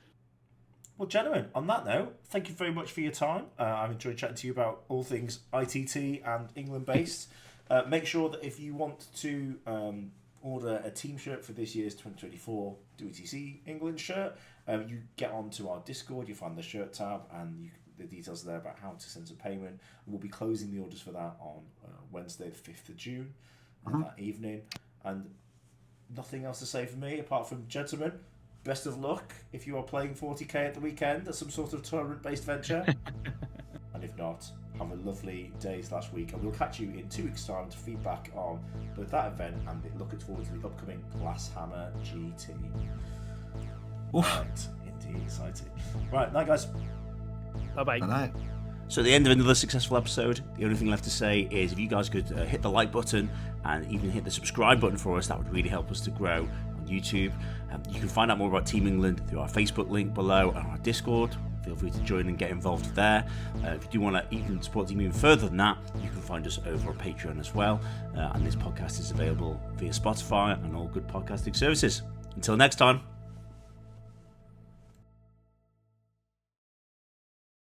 Well, gentlemen, on that note, thank you very much for your time. I've enjoyed chatting to you about all things ITT and England-based. Make sure that if you want to order a team shirt for this year's 2024 WTC England shirt, you get onto our Discord, you find the shirt tab, and the details are there about how to send some payment. We'll be closing the orders for that on Wednesday, the 5th of June, that evening. And nothing else to say from me, apart from, gentlemen, best of luck if you are playing 40k at the weekend as some sort of tournament-based venture. And if not, have a lovely day/week. And we'll catch you in 2 weeks' time to feedback on both that event and looking forward to the upcoming Glasshammer GT. Right, indeed exciting. Right, night guys. Bye-bye. Bye-bye. So at the end of another successful episode, the only thing left to say is if you guys could hit the like button and even hit the subscribe button for us, that would really help us to grow on YouTube. You can find out more about Team England through our Facebook link below and our Discord. Feel free to join and get involved there. If you do want to even support the team even further than that, you can find us over on Patreon as well. And this podcast is available via Spotify and all good podcasting services. Until next time.